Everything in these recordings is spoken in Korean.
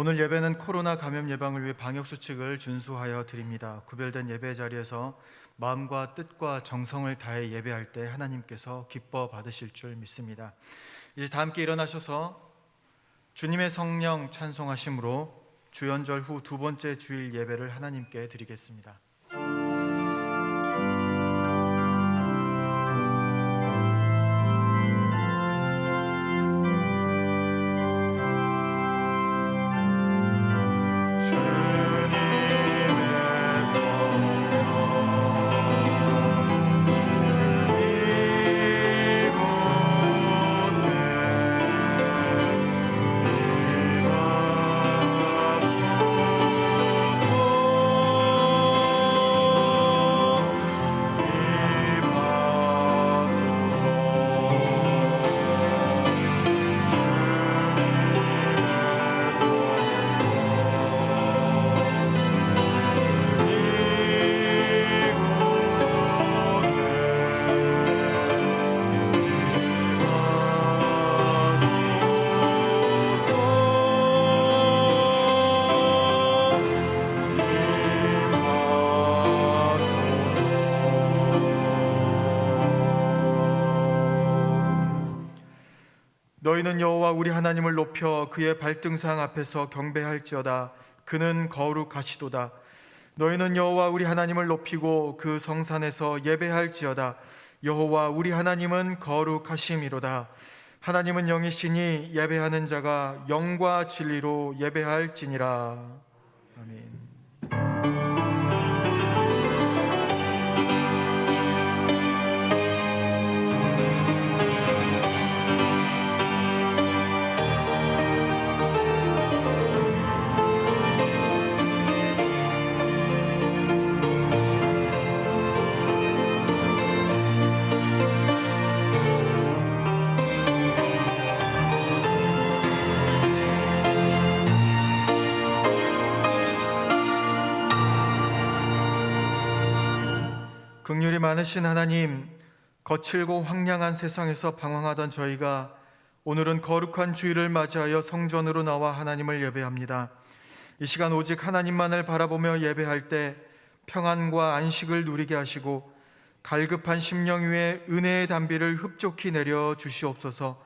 오늘 예배는 코로나 감염 예방을 위해 방역수칙을 준수하여 드립니다. 구별된 예배 자리에서 마음과 뜻과 정성을 다해 예배할 때 하나님께서 기뻐 받으실 줄 믿습니다. 이제 다 함께 일어나셔서 주님의 성령 찬송하심으로 주연절 후 두 번째 주일 예배를 하나님께 드리겠습니다. 너희는 여호와 우리 하나님을 높여 그의 발등상 앞에서 경배할지어다. 그는 거룩하시도다. 너희는 여호와 우리 하나님을 높이고 그 성산에서 예배할지어다. 여호와 우리 하나님은 거룩하심이로다. 하나님은 영이시니 예배하는 자가 영과 진리로 예배할지니라. 아멘. 긍휼이 많으신 하나님, 거칠고 황량한 세상에서 방황하던 저희가 오늘은 거룩한 주일을 맞이하여 성전으로 나와 하나님을 예배합니다. 이 시간 오직 하나님만을 바라보며 예배할 때 평안과 안식을 누리게 하시고 갈급한 심령 위에 은혜의 단비를 흡족히 내려 주시옵소서.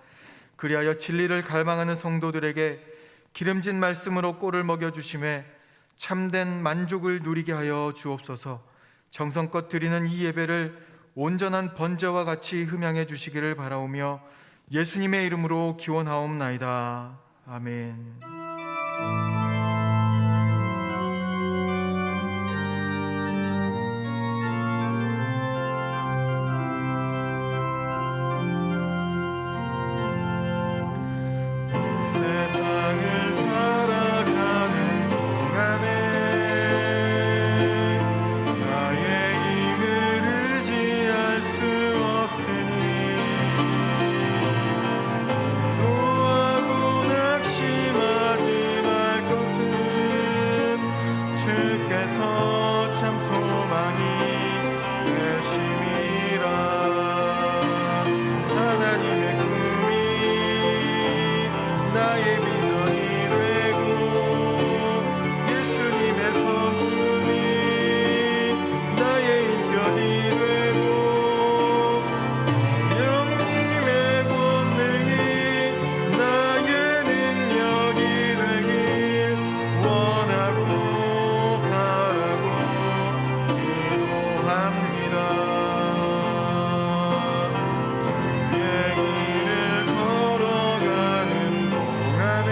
그리하여 진리를 갈망하는 성도들에게 기름진 말씀으로 꼴을 먹여주심에 참된 만족을 누리게 하여 주옵소서. 정성껏 드리는 이 예배를 온전한 번제와 같이 흠양해 주시기를 바라오며 예수님의 이름으로 기원하옵나이다. 아멘. 세상을 살아가는 동안에 나의 힘을 의지할 수 없으니 기도하고 낙심하지 말 것은 주께서 참 소망이 되심이라. 하나님의 나의 비전이 되고 예수님의 성품이 나의 인격이 되고 성령님의 권능이 나의 능력이 되길 원하고 바라고 기도합니다. 주의 길을 걸어가는 동안에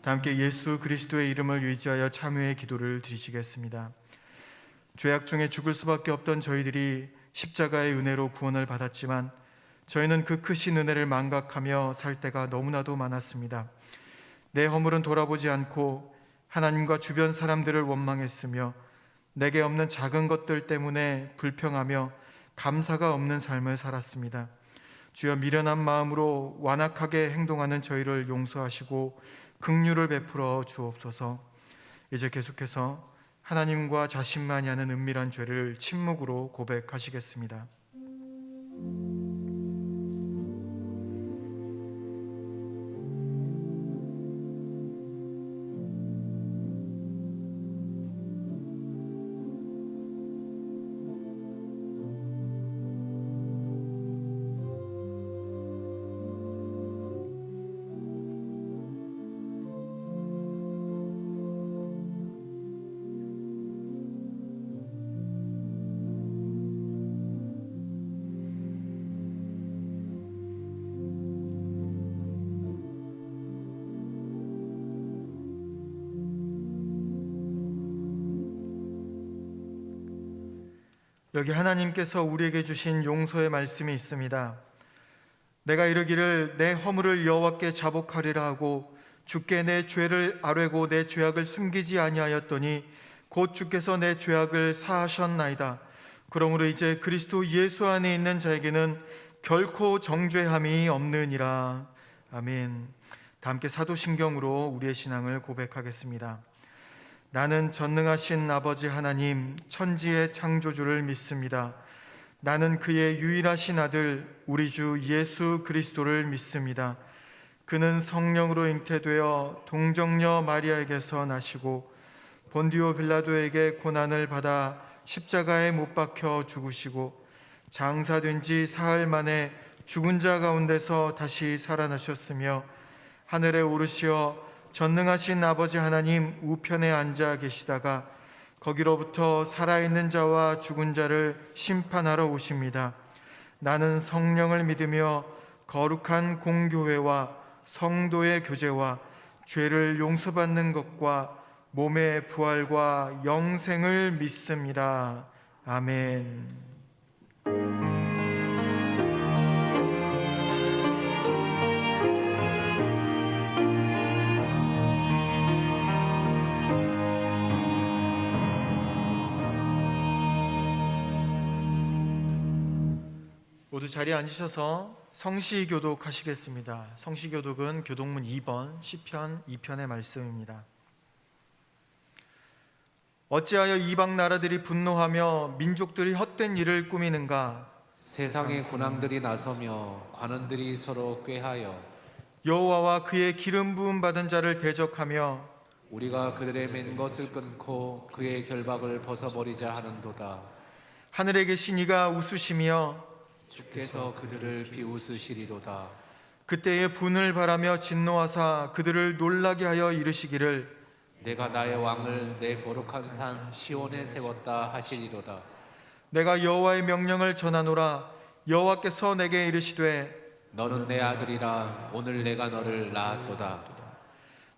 다 함께 예수 그리스도의 이름을 의지하여 참회의 기도를 드리시겠습니다. 죄악 중에 죽을 수밖에 없던 저희들이 십자가의 은혜로 구원을 받았지만 저희는 그 크신 은혜를 망각하며 살 때가 너무나도 많았습니다. 내 허물은 돌아보지 않고 하나님과 주변 사람들을 원망했으며 내게 없는 작은 것들 때문에 불평하며 감사가 없는 삶을 살았습니다. 주여, 미련한 마음으로 완악하게 행동하는 저희를 용서하시고 긍휼을 베풀어 주옵소서. 이제 계속해서 하나님과 자신만이 아는 은밀한 죄를 침묵으로 고백하시겠습니다. 여기 하나님께서 우리에게 주신 용서의 말씀이 있습니다. 내가 이르기를 내 허물을 여호와께 자복하리라 하고 주께 내 죄를 아뢰고 내 죄악을 숨기지 아니하였더니 곧 주께서 내 죄악을 사하셨나이다. 그러므로 이제 그리스도 예수 안에 있는 자에게는 결코 정죄함이 없느니라. 아멘. 다 함께 사도신경으로 우리의 신앙을 고백하겠습니다. 나는 전능하신 아버지 하나님 천지의 창조주를 믿습니다. 나는 그의 유일하신 아들 우리 주 예수 그리스도를 믿습니다. 그는 성령으로 잉태되어 동정녀 마리아에게서 나시고 본디오 빌라도에게 고난을 받아 십자가에 못 박혀 죽으시고 장사된 지 사흘 만에 죽은 자 가운데서 다시 살아나셨으며 하늘에 오르시어 전능하신 아버지 하나님 우편에 앉아 계시다가 거기로부터 살아있는 자와 죽은 자를 심판하러 오십니다. 나는 성령을 믿으며 거룩한 공교회와 성도의 교제와 죄를 용서받는 것과 몸의 부활과 영생을 믿습니다. 아멘. 모두 자리에 앉으셔서 성시교독하시겠습니다. 성시교독은 교독문 2번 시편 2편의 말씀입니다. 어찌하여 이방 나라들이 분노하며 민족들이 헛된 일을 꾸미는가? 세상의 군왕들이 나서며 관원들이 서로 꾀하여 여호와와 그의 기름 부음 받은 자를 대적하며 우리가 그들의 맨 것을 끊고 그의 결박을 벗어버리자 하는도다. 하늘에 계신 이가 웃으시며 주께서 그들을 비웃으시리로다. 그때에 분을 바라며 진노하사 그들을 놀라게 하여 이르시기를 내가 나의 왕을 내 거룩한 산 시온에 세웠다 하시리로다. 내가 여호와의 명령을 전하노라. 여호와께서 내게 이르시되 너는 내 아들이라. 오늘 내가 너를 낳았도다.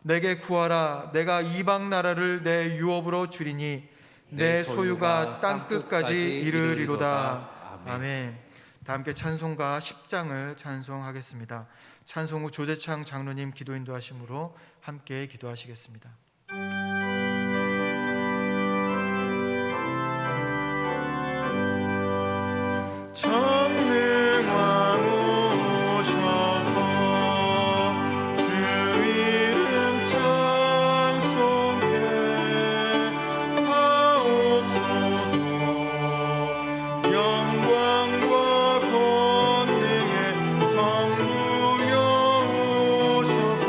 내게 구하라. 내가 이방 나라를 내 유업으로 주리니 내 소유가 땅 끝까지 이르리로다. 아멘. 다 함께 찬송가 10장을 찬송하겠습니다. 찬송 후 조재창 장로님 기도 인도하심으로 함께 기도하시겠습니다. 전능왕 오셔서 주 이름 찬송케 하옵소서. 영광과 권능의 성부여 오셔서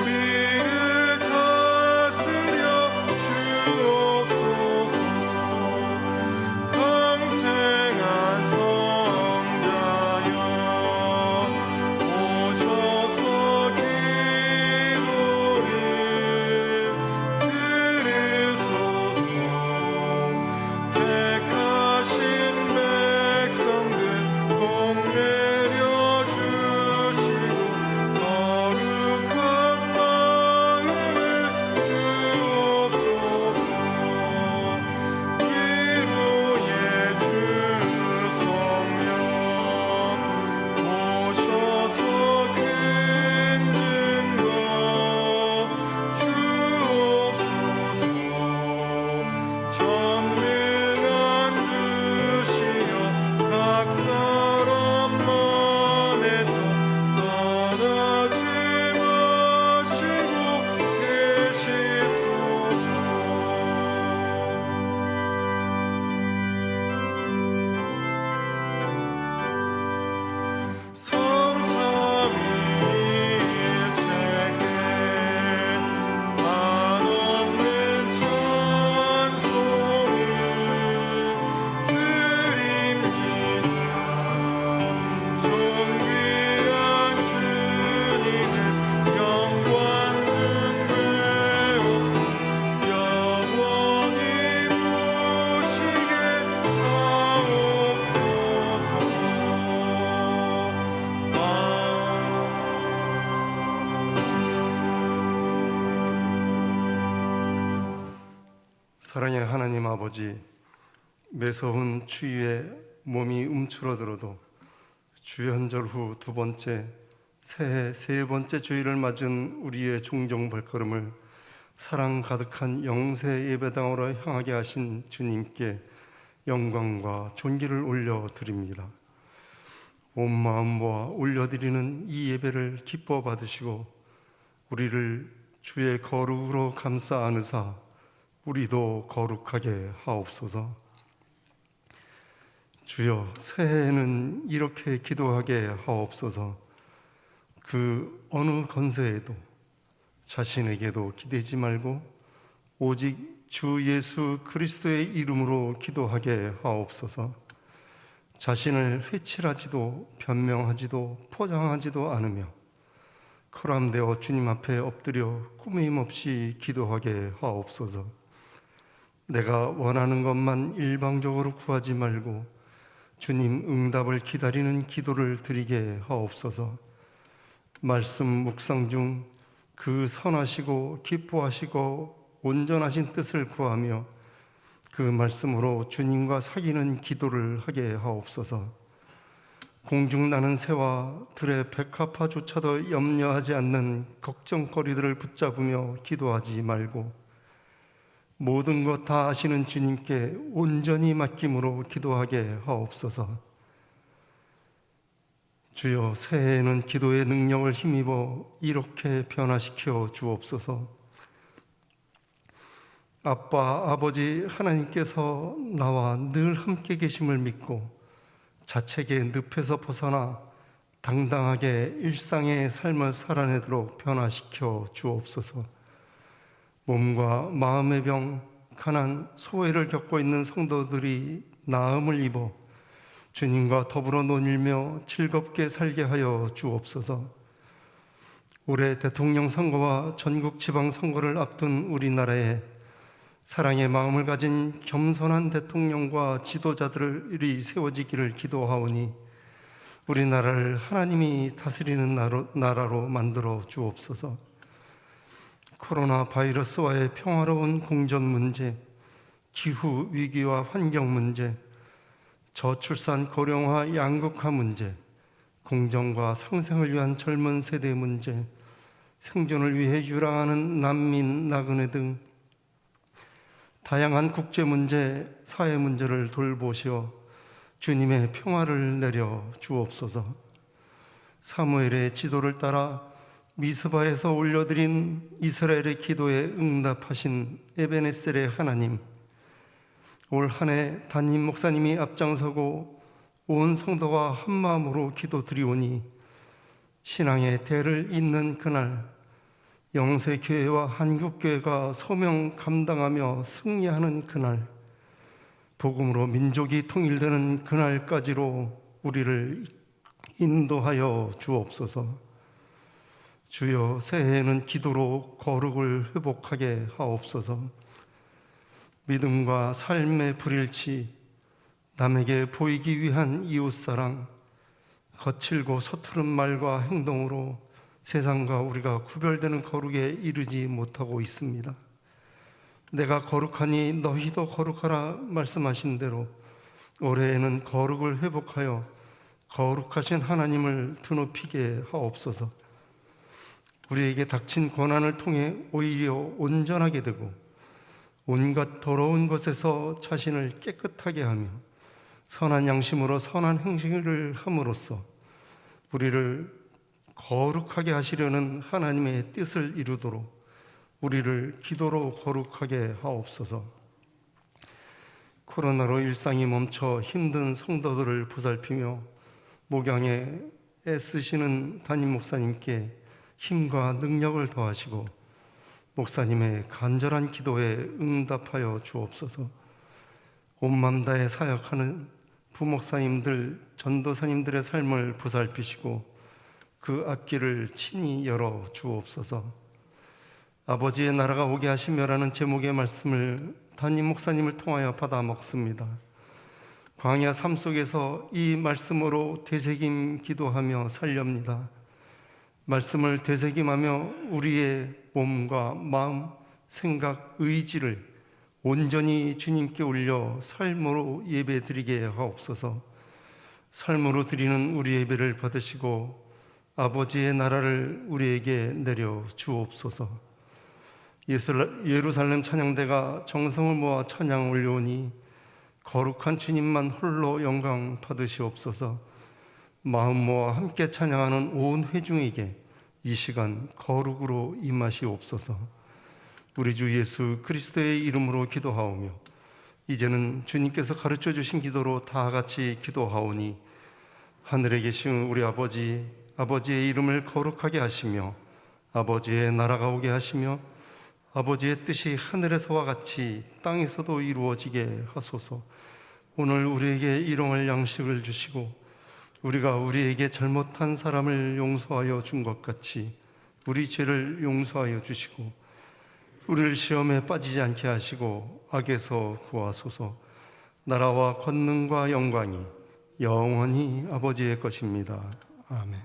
우리를 다스려 주옵소서. 강생한 사랑의 하나님 아버지, 매서운 추위에 몸이 움츠러들어도 주연절 후 두 번째, 새해 세 번째 주일을 맞은 우리의 종종 발걸음을 사랑 가득한 영세 예배당으로 향하게 하신 주님께 영광과 존귀를 올려드립니다. 온 마음 모아 올려드리는 이 예배를 기뻐 받으시고 우리를 주의 거룩으로 감싸 안으사 우리도 거룩하게 하옵소서. 주여, 새해에는 이렇게 기도하게 하옵소서. 그 어느 건세에도 자신에게도 기대지 말고 오직 주 예수 그리스도의 이름으로 기도하게 하옵소서. 자신을 회칠하지도 변명하지도 포장하지도 않으며 커람되어 주님 앞에 엎드려 꾸밈 없이 기도하게 하옵소서. 내가 원하는 것만 일방적으로 구하지 말고 주님 응답을 기다리는 기도를 드리게 하옵소서. 말씀 묵상 중 그 선하시고 기뻐하시고 온전하신 뜻을 구하며 그 말씀으로 주님과 사귀는 기도를 하게 하옵소서. 공중 나는 새와 들의 백합화조차도 염려하지 않는 걱정거리들을 붙잡으며 기도하지 말고 모든 것 다 아시는 주님께 온전히 맡김으로 기도하게 하옵소서. 주여, 새해에는 기도의 능력을 힘입어 이렇게 변화시켜 주옵소서. 아빠, 아버지 하나님께서 나와 늘 함께 계심을 믿고 자책의 늪에서 벗어나 당당하게 일상의 삶을 살아내도록 변화시켜 주옵소서. 몸과 마음의 병, 가난, 소외를 겪고 있는 성도들이 나음을 입어 주님과 더불어 논일며 즐겁게 살게 하여 주옵소서. 올해 대통령 선거와 전국 지방 선거를 앞둔 우리나라에 사랑의 마음을 가진 겸손한 대통령과 지도자들이 세워지기를 기도하오니 우리나라를 하나님이 다스리는 나라로 만들어 주옵소서. 코로나 바이러스와의 평화로운 공존 문제, 기후 위기와 환경 문제, 저출산 고령화 양극화 문제, 공정과 상생을 위한 젊은 세대 문제, 생존을 위해 유랑하는 난민, 나그네 등 다양한 국제 문제, 사회 문제를 돌보시어 주님의 평화를 내려 주옵소서. 사무엘의 지도를 따라 미스바에서 올려드린 이스라엘의 기도에 응답하신 에베네셀의 하나님, 올 한 해 담임 목사님이 앞장서고 온 성도가 한마음으로 기도드리오니 신앙의 대를 잇는 그날, 영세교회와 한국교회가 소명 감당하며 승리하는 그날, 복음으로 민족이 통일되는 그날까지로 우리를 인도하여 주옵소서. 주여, 새해에는 기도로 거룩을 회복하게 하옵소서. 믿음과 삶의 불일치, 남에게 보이기 위한 이웃사랑, 거칠고 서투른 말과 행동으로 세상과 우리가 구별되는 거룩에 이르지 못하고 있습니다. 내가 거룩하니 너희도 거룩하라 말씀하신 대로 올해에는 거룩을 회복하여 거룩하신 하나님을 드높이게 하옵소서. 우리에게 닥친 고난을 통해 오히려 온전하게 되고 온갖 더러운 것에서 자신을 깨끗하게 하며 선한 양심으로 선한 행실을 함으로써 우리를 거룩하게 하시려는 하나님의 뜻을 이루도록 우리를 기도로 거룩하게 하옵소서. 코로나로 일상이 멈춰 힘든 성도들을 보살피며 목양에 애쓰시는 담임 목사님께 힘과 능력을 더하시고 목사님의 간절한 기도에 응답하여 주옵소서. 온맘 다해 사역하는 부목사님들, 전도사님들의 삶을 보살피시고 그 앞길을 친히 열어 주옵소서. 아버지의 나라가 오게 하시며라는 제목의 말씀을 담임 목사님을 통하여 받아 먹습니다. 광야 삶 속에서 이 말씀으로 되새김 기도하며 살렵니다. 말씀을 되새김하며 우리의 몸과 마음, 생각, 의지를 온전히 주님께 올려 삶으로 예배 드리게 하옵소서. 삶으로 드리는 우리 예배를 받으시고 아버지의 나라를 우리에게 내려 주옵소서. 예루살렘 찬양대가 정성을 모아 찬양 올려오니 거룩한 주님만 홀로 영광 받으시옵소서. 마음 모아 함께 찬양하는 온 회중에게 이 시간 거룩으로 임하시옵소서. 우리 주 예수 그리스도의 이름으로 기도하오며 이제는 주님께서 가르쳐 주신 기도로 다 같이 기도하오니 하늘에 계신 우리 아버지의 이름을 거룩하게 하시며 아버지의 나라가 오게 하시며 아버지의 뜻이 하늘에서와 같이 땅에서도 이루어지게 하소서. 오늘 우리에게 일용할 양식을 주시고 우리가 우리에게 잘못한 사람을 용서하여 준 것 같이 우리 죄를 용서하여 주시고 우리를 시험에 빠지지 않게 하시고 악에서 구하소서. 나라와 권능과 영광이 영원히 아버지의 것입니다. 아멘.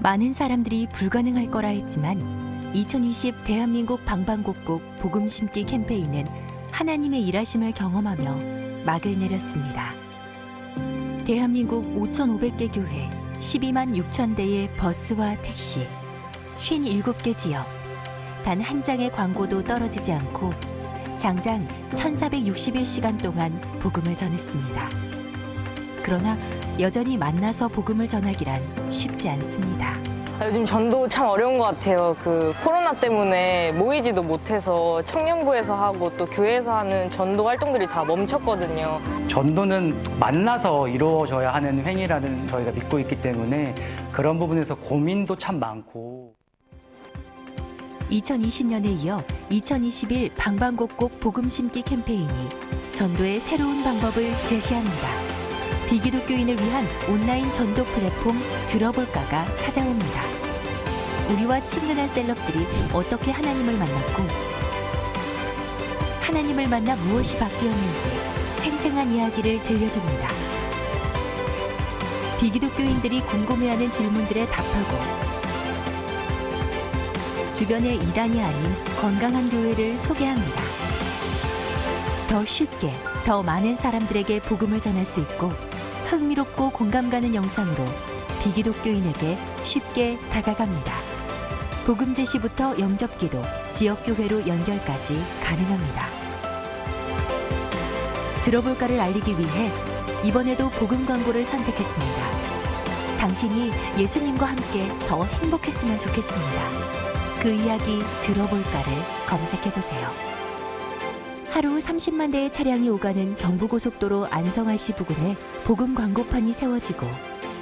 많은 사람들이 불가능할 거라 했지만 2020 대한민국 방방곡곡 복음 심기 캠페인은 하나님의 일하심을 경험하며 막을 내렸습니다. 대한민국 5,500개 교회 12만 6천 대의 버스와 택시 57개 지역 단 한 장의 광고도 떨어지지 않고 장장 1461시간 동안 복음을 전했습니다. 그러나 여전히 만나서 복음을 전하기란 쉽지 않습니다. 요즘 전도 참 어려운 것 같아요. 코로나 때문에 모이지도 못해서 청년부에서 하고 또 교회에서 하는 전도 활동들이 다 멈췄거든요. 전도는 만나서 이루어져야 하는 행위라는 저희가 믿고 있기 때문에 그런 부분에서 고민도 참 많고. 2020년에 이어 2021 방방곡곡 복음 심기 캠페인이 전도의 새로운 방법을 제시합니다. 비기독교인을 위한 온라인 전도 플랫폼 들어볼까가 찾아옵니다. 우리와 친근한 셀럽들이 어떻게 하나님을 만났고 하나님을 만나 무엇이 바뀌었는지 생생한 이야기를 들려줍니다. 비기독교인들이 궁금해하는 질문들에 답하고 주변의 이단이 아닌 건강한 교회를 소개합니다. 더 쉽게, 더 많은 사람들에게 복음을 전할 수 있고 흥미롭고 공감 가는 영상으로 비기독교인에게 쉽게 다가갑니다. 복음 제시부터 영접기도, 지역교회로 연결까지 가능합니다. 들어볼까를 알리기 위해 이번에도 복음 광고를 선택했습니다. 당신이 예수님과 함께 더 행복했으면 좋겠습니다. 그 이야기 들어볼까를 검색해보세요. 하루 30만 대의 차량이 오가는 경부고속도로 안성RC 부근에 복음 광고판이 세워지고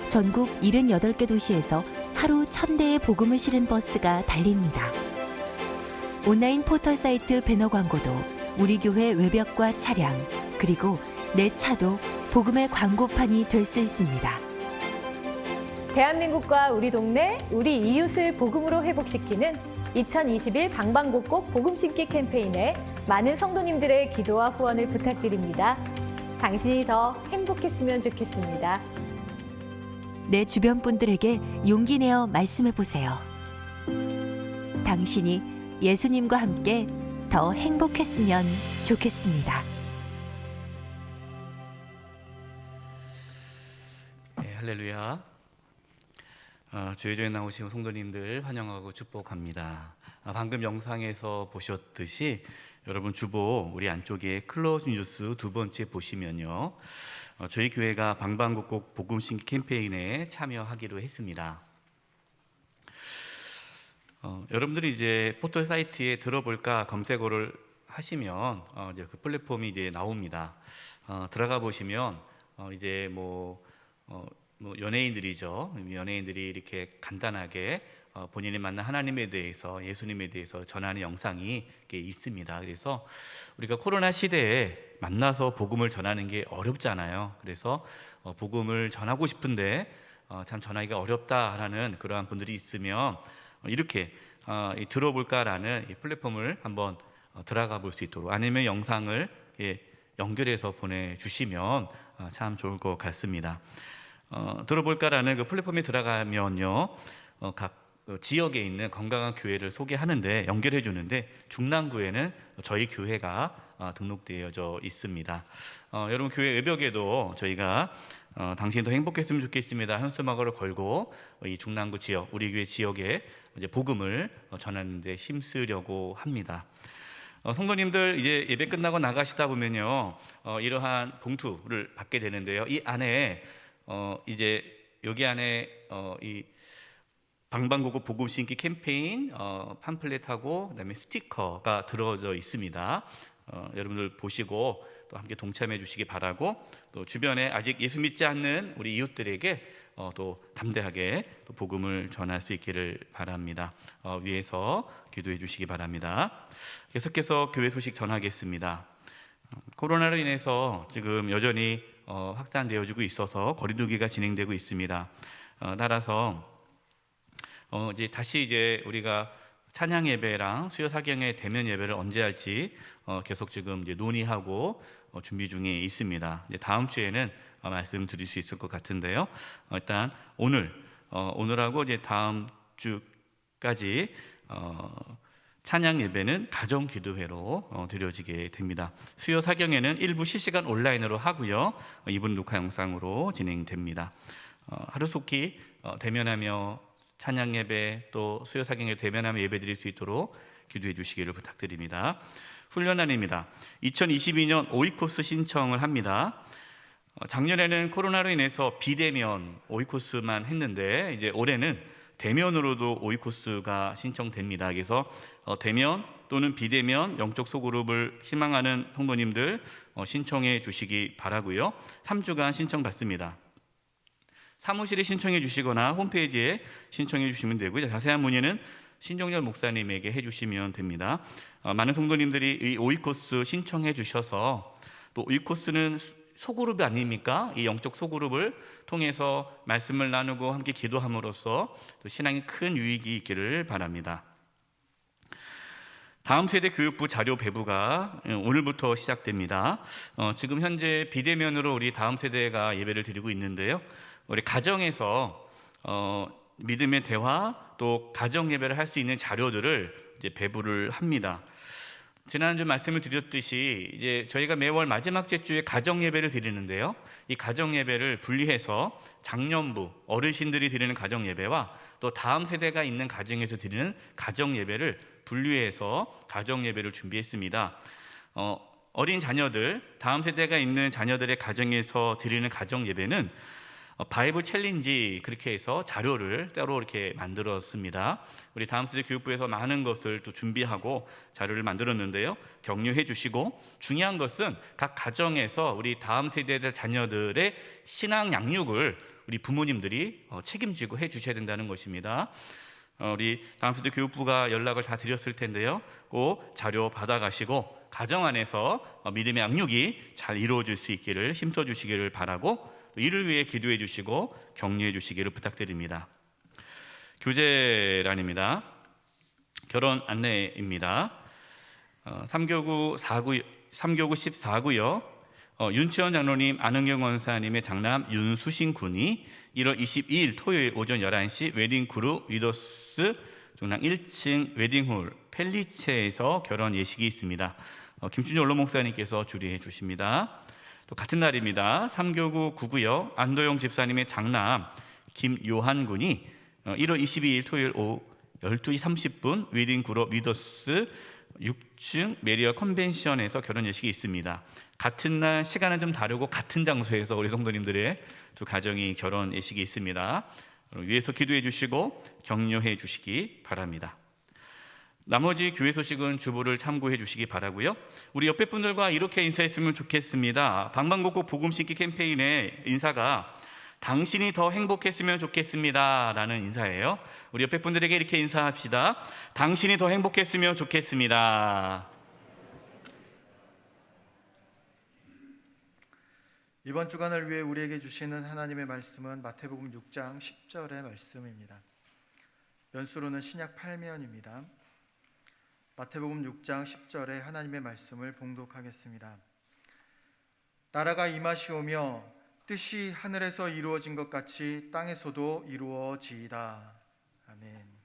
전국 78개 도시에서 하루 1000대의 복음을 실은 버스가 달립니다. 온라인 포털 사이트 배너 광고도 우리 교회 외벽과 차량 그리고 내 차도 복음의 광고판이 될 수 있습니다. 대한민국과 우리 동네, 우리 이웃을 복음으로 회복시키는 2021 방방곡곡 복음 심기 캠페인에 많은 성도님들의 기도와 후원을 부탁드립니다. 당신이 더 행복했으면 좋겠습니다. 내 주변 분들에게 용기 내어 말씀해 보세요. 당신이 예수님과 함께 더 행복했으면 좋겠습니다. 네, 할렐루야. 주의 교회 나오신 성도님들 환영하고 축복합니다. 방금 영상에서 보셨듯이 여러분 주보 우리 안쪽에 클로즈 뉴스 두 번째 보시면요, 저희 교회가 방방곡곡 복음 심기 캠페인에 참여하기로 했습니다. 여러분들이 이제 포털 사이트에 들어볼까 검색어를 하시면 이제 그 플랫폼이 이제 나옵니다. 들어가 보시면 이제 뭐 연예인들이죠. 연예인들이 이렇게 간단하게 본인이 만난 하나님에 대해서, 예수님에 대해서 전하는 영상이 이렇게 있습니다. 그래서 우리가 코로나 시대에 만나서 복음을 전하는 게 어렵잖아요. 그래서 복음을 전하고 싶은데 참 전하기가 어렵다라는 그러한 분들이 있으면 이렇게 들어볼까라는 이 플랫폼을 한번 들어가 볼 수 있도록, 아니면 영상을 연결해서 보내주시면 참 좋을 것 같습니다. 들어볼까라는 그 플랫폼에 들어가면요, 각 지역에 있는 건강한 교회를 소개하는데, 연결해 주는데, 중랑구에는 저희 교회가 등록되어져 있습니다. 여러분 교회 외벽에도 저희가 당신이 더 행복했으면 좋겠습니다 현수막을 걸고 이 중랑구 지역, 우리 교회 지역에 이제 복음을 전하는 데 힘쓰려고 합니다. 성도님들 이제 예배 끝나고 나가시다 보면요, 이러한 봉투를 받게 되는데요, 이 안에 이제 여기 안에 이 방방곡곡 복음 심기 캠페인 팜플렛하고 그다음에 스티커가 들어져 있습니다. 여러분들 보시고 또 함께 동참해 주시기 바라고, 또 주변에 아직 예수 믿지 않는 우리 이웃들에게 또 담대하게 또 복음을 전할 수 있기를 바랍니다. 위에서 기도해 주시기 바랍니다. 계속해서 교회 소식 전하겠습니다. 코로나로 인해서 지금 여전히 확산되어지고 있어서 거리두기가 진행되고 있습니다. 따라서 이제 다시 이제 우리가 찬양 예배랑 수요 사경의 대면 예배를 언제 할지 계속 지금 이제 논의하고 준비 중에 있습니다. 이제 다음 주에는 말씀드릴 수 있을 것 같은데요. 일단 오늘하고 이제 다음 주까지 찬양 예배는 가정 기도회로 드려지게 됩니다. 수요 사경에는 일부 실시간 온라인으로 하고요, 2분 녹화 영상으로 진행됩니다. 하루속히 대면하며 찬양 예배 또 수요 사경에 대면하며 예배 드릴 수 있도록 기도해 주시기를 부탁드립니다. 훈련안입니다. 2022년 오이코스 신청을 합니다. 작년에는 코로나로 인해서 비대면 오이코스만 했는데 이제 올해는 대면으로도 오이코스가 신청됩니다. 그래서 대면 또는 비대면 영적 소그룹을 희망하는 성도님들 신청해 주시기 바라고요. 3주간 신청받습니다. 사무실에 신청해 주시거나 홈페이지에 신청해 주시면 되고요. 자세한 문의는 신종렬 목사님에게 해주시면 됩니다. 많은 성도님들이 이 오이코스 신청해 주셔서, 또 오이코스는 소그룹이 아닙니까? 이 영적 소그룹을 통해서 말씀을 나누고 함께 기도함으로써 또 신앙에 큰 유익이 있기를 바랍니다. 다음 세대 교육부 자료 배부가 오늘부터 시작됩니다. 지금 현재 비대면으로 우리 다음 세대가 예배를 드리고 있는데요, 우리 가정에서 믿음의 대화 또 가정 예배를 할 수 있는 자료들을 이제 배부를 합니다. 지난주 말씀을 드렸듯이 이제 저희가 매월 마지막 주에 가정 예배를 드리는데요, 이 가정 예배를 분리해서 장년부 어르신들이 드리는 가정 예배와 또 다음 세대가 있는 가정에서 드리는 가정 예배를 분리해서 가정 예배를 준비했습니다. 어린 자녀들, 다음 세대가 있는 자녀들의 가정에서 드리는 가정 예배는 바이블 챌린지 그렇게 해서 자료를 따로 이렇게 만들었습니다. 우리 다음 세대 교육부에서 많은 것을 또 준비하고 자료를 만들었는데요, 격려해 주시고, 중요한 것은 각 가정에서 우리 다음 세대들 자녀들의 신앙 양육을 우리 부모님들이 책임지고 해 주셔야 된다는 것입니다. 우리 다음 세대 교육부가 연락을 다 드렸을 텐데요, 꼭 자료 받아가시고 가정 안에서 믿음의 양육이 잘 이루어질 수 있기를 힘써 주시기를 바라고, 이를 위해 기도해 주시고 격려해 주시기를 부탁드립니다. 교제란입니다. 결혼 안내입니다. 3교구 14구요. 윤치원 장로님, 안은경 원사님의 장남 윤수신 군이 1월 22일 토요일 오전 11시 웨딩크루 위더스 중랑 1층 웨딩홀 펠리체에서 결혼 예식이 있습니다. 김춘희 원로 목사님께서 주례해 주십니다. 또 같은 날입니다. 3교구 9구요. 안도영 집사님의 장남 김요한 군이 1월 22일 토요일 오후 12시 30분 웨딩크루 위더스 6층 메리어 컨벤션에서 결혼 예식이 있습니다. 같은 날 시간은 좀 다르고 같은 장소에서 우리 성도님들의 두 가정이 결혼 예식이 있습니다. 위에서 기도해 주시고 격려해 주시기 바랍니다. 나머지 교회 소식은 주보를 참고해 주시기 바라고요. 우리 옆에 분들과 이렇게 인사했으면 좋겠습니다. 방방곡곡 복음 심기 캠페인의 인사가 당신이 더 행복했으면 좋겠습니다 라는 인사예요. 우리 옆에 분들에게 이렇게 인사합시다. 당신이 더 행복했으면 좋겠습니다. 이번 주간을 위해 우리에게 주시는 하나님의 말씀은 마태복음 6장 10절의 말씀입니다. 연수로는 신약 8면입니다. 마태복음 6장 10절에 하나님의 말씀을 봉독하겠습니다. 나라가 임하시오며 뜻이 하늘에서 이루어진 것 같이 땅에서도 이루어지이다. 아멘.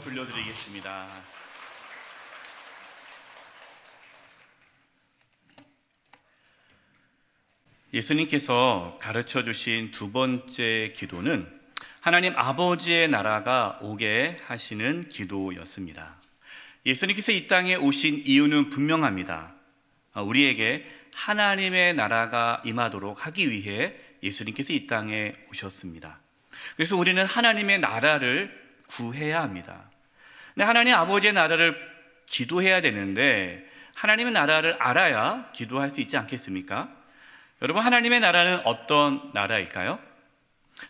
돌려드리겠습니다. 예수님께서 가르쳐 주신 두 번째 기도는 하나님 아버지의 나라가 오게 하시는 기도였습니다. 예수님께서 이 땅에 오신 이유는 분명합니다. 우리에게 하나님의 나라가 임하도록 하기 위해 예수님께서 이 땅에 오셨습니다. 그래서 우리는 하나님의 나라를 구해야 합니다. 근데 하나님 아버지의 나라를 기도해야 되는데 하나님의 나라를 알아야 기도할 수 있지 않겠습니까? 여러분, 하나님의 나라는 어떤 나라일까요?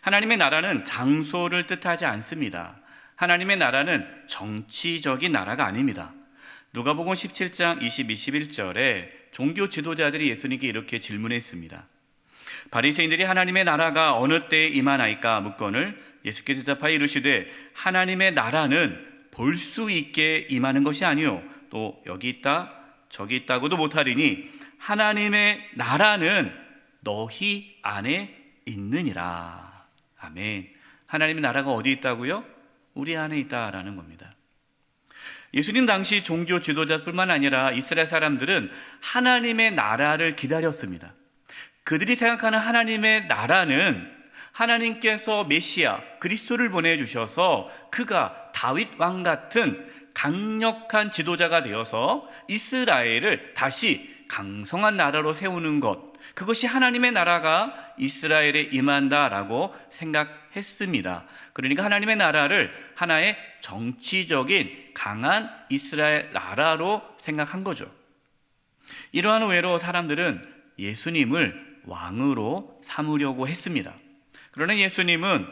하나님의 나라는 장소를 뜻하지 않습니다. 하나님의 나라는 정치적인 나라가 아닙니다. 누가복음 17장 20, 21절에 종교 지도자들이 예수님께 이렇게 질문했습니다. 바리새인들이 하나님의 나라가 어느 때에 임하나이까 묻거늘 예수께서 대답하여 이르시되 하나님의 나라는 볼 수 있게 임하는 것이 아니요 또 여기 있다 저기 있다고도 못하리니 하나님의 나라는 너희 안에 있느니라. 아멘. 하나님의 나라가 어디 있다고요? 우리 안에 있다라는 겁니다. 예수님 당시 종교 지도자뿐만 아니라 이스라엘 사람들은 하나님의 나라를 기다렸습니다. 그들이 생각하는 하나님의 나라는 하나님께서 메시아 그리스도를 보내주셔서 그가 다윗 왕 같은 강력한 지도자가 되어서 이스라엘을 다시 강성한 나라로 세우는 것, 그것이 하나님의 나라가 이스라엘에 임한다라고 생각했습니다. 그러니까 하나님의 나라를 하나의 정치적인 강한 이스라엘 나라로 생각한 거죠. 이러한 오해로 사람들은 예수님을 왕으로 삼으려고 했습니다. 그러나 예수님은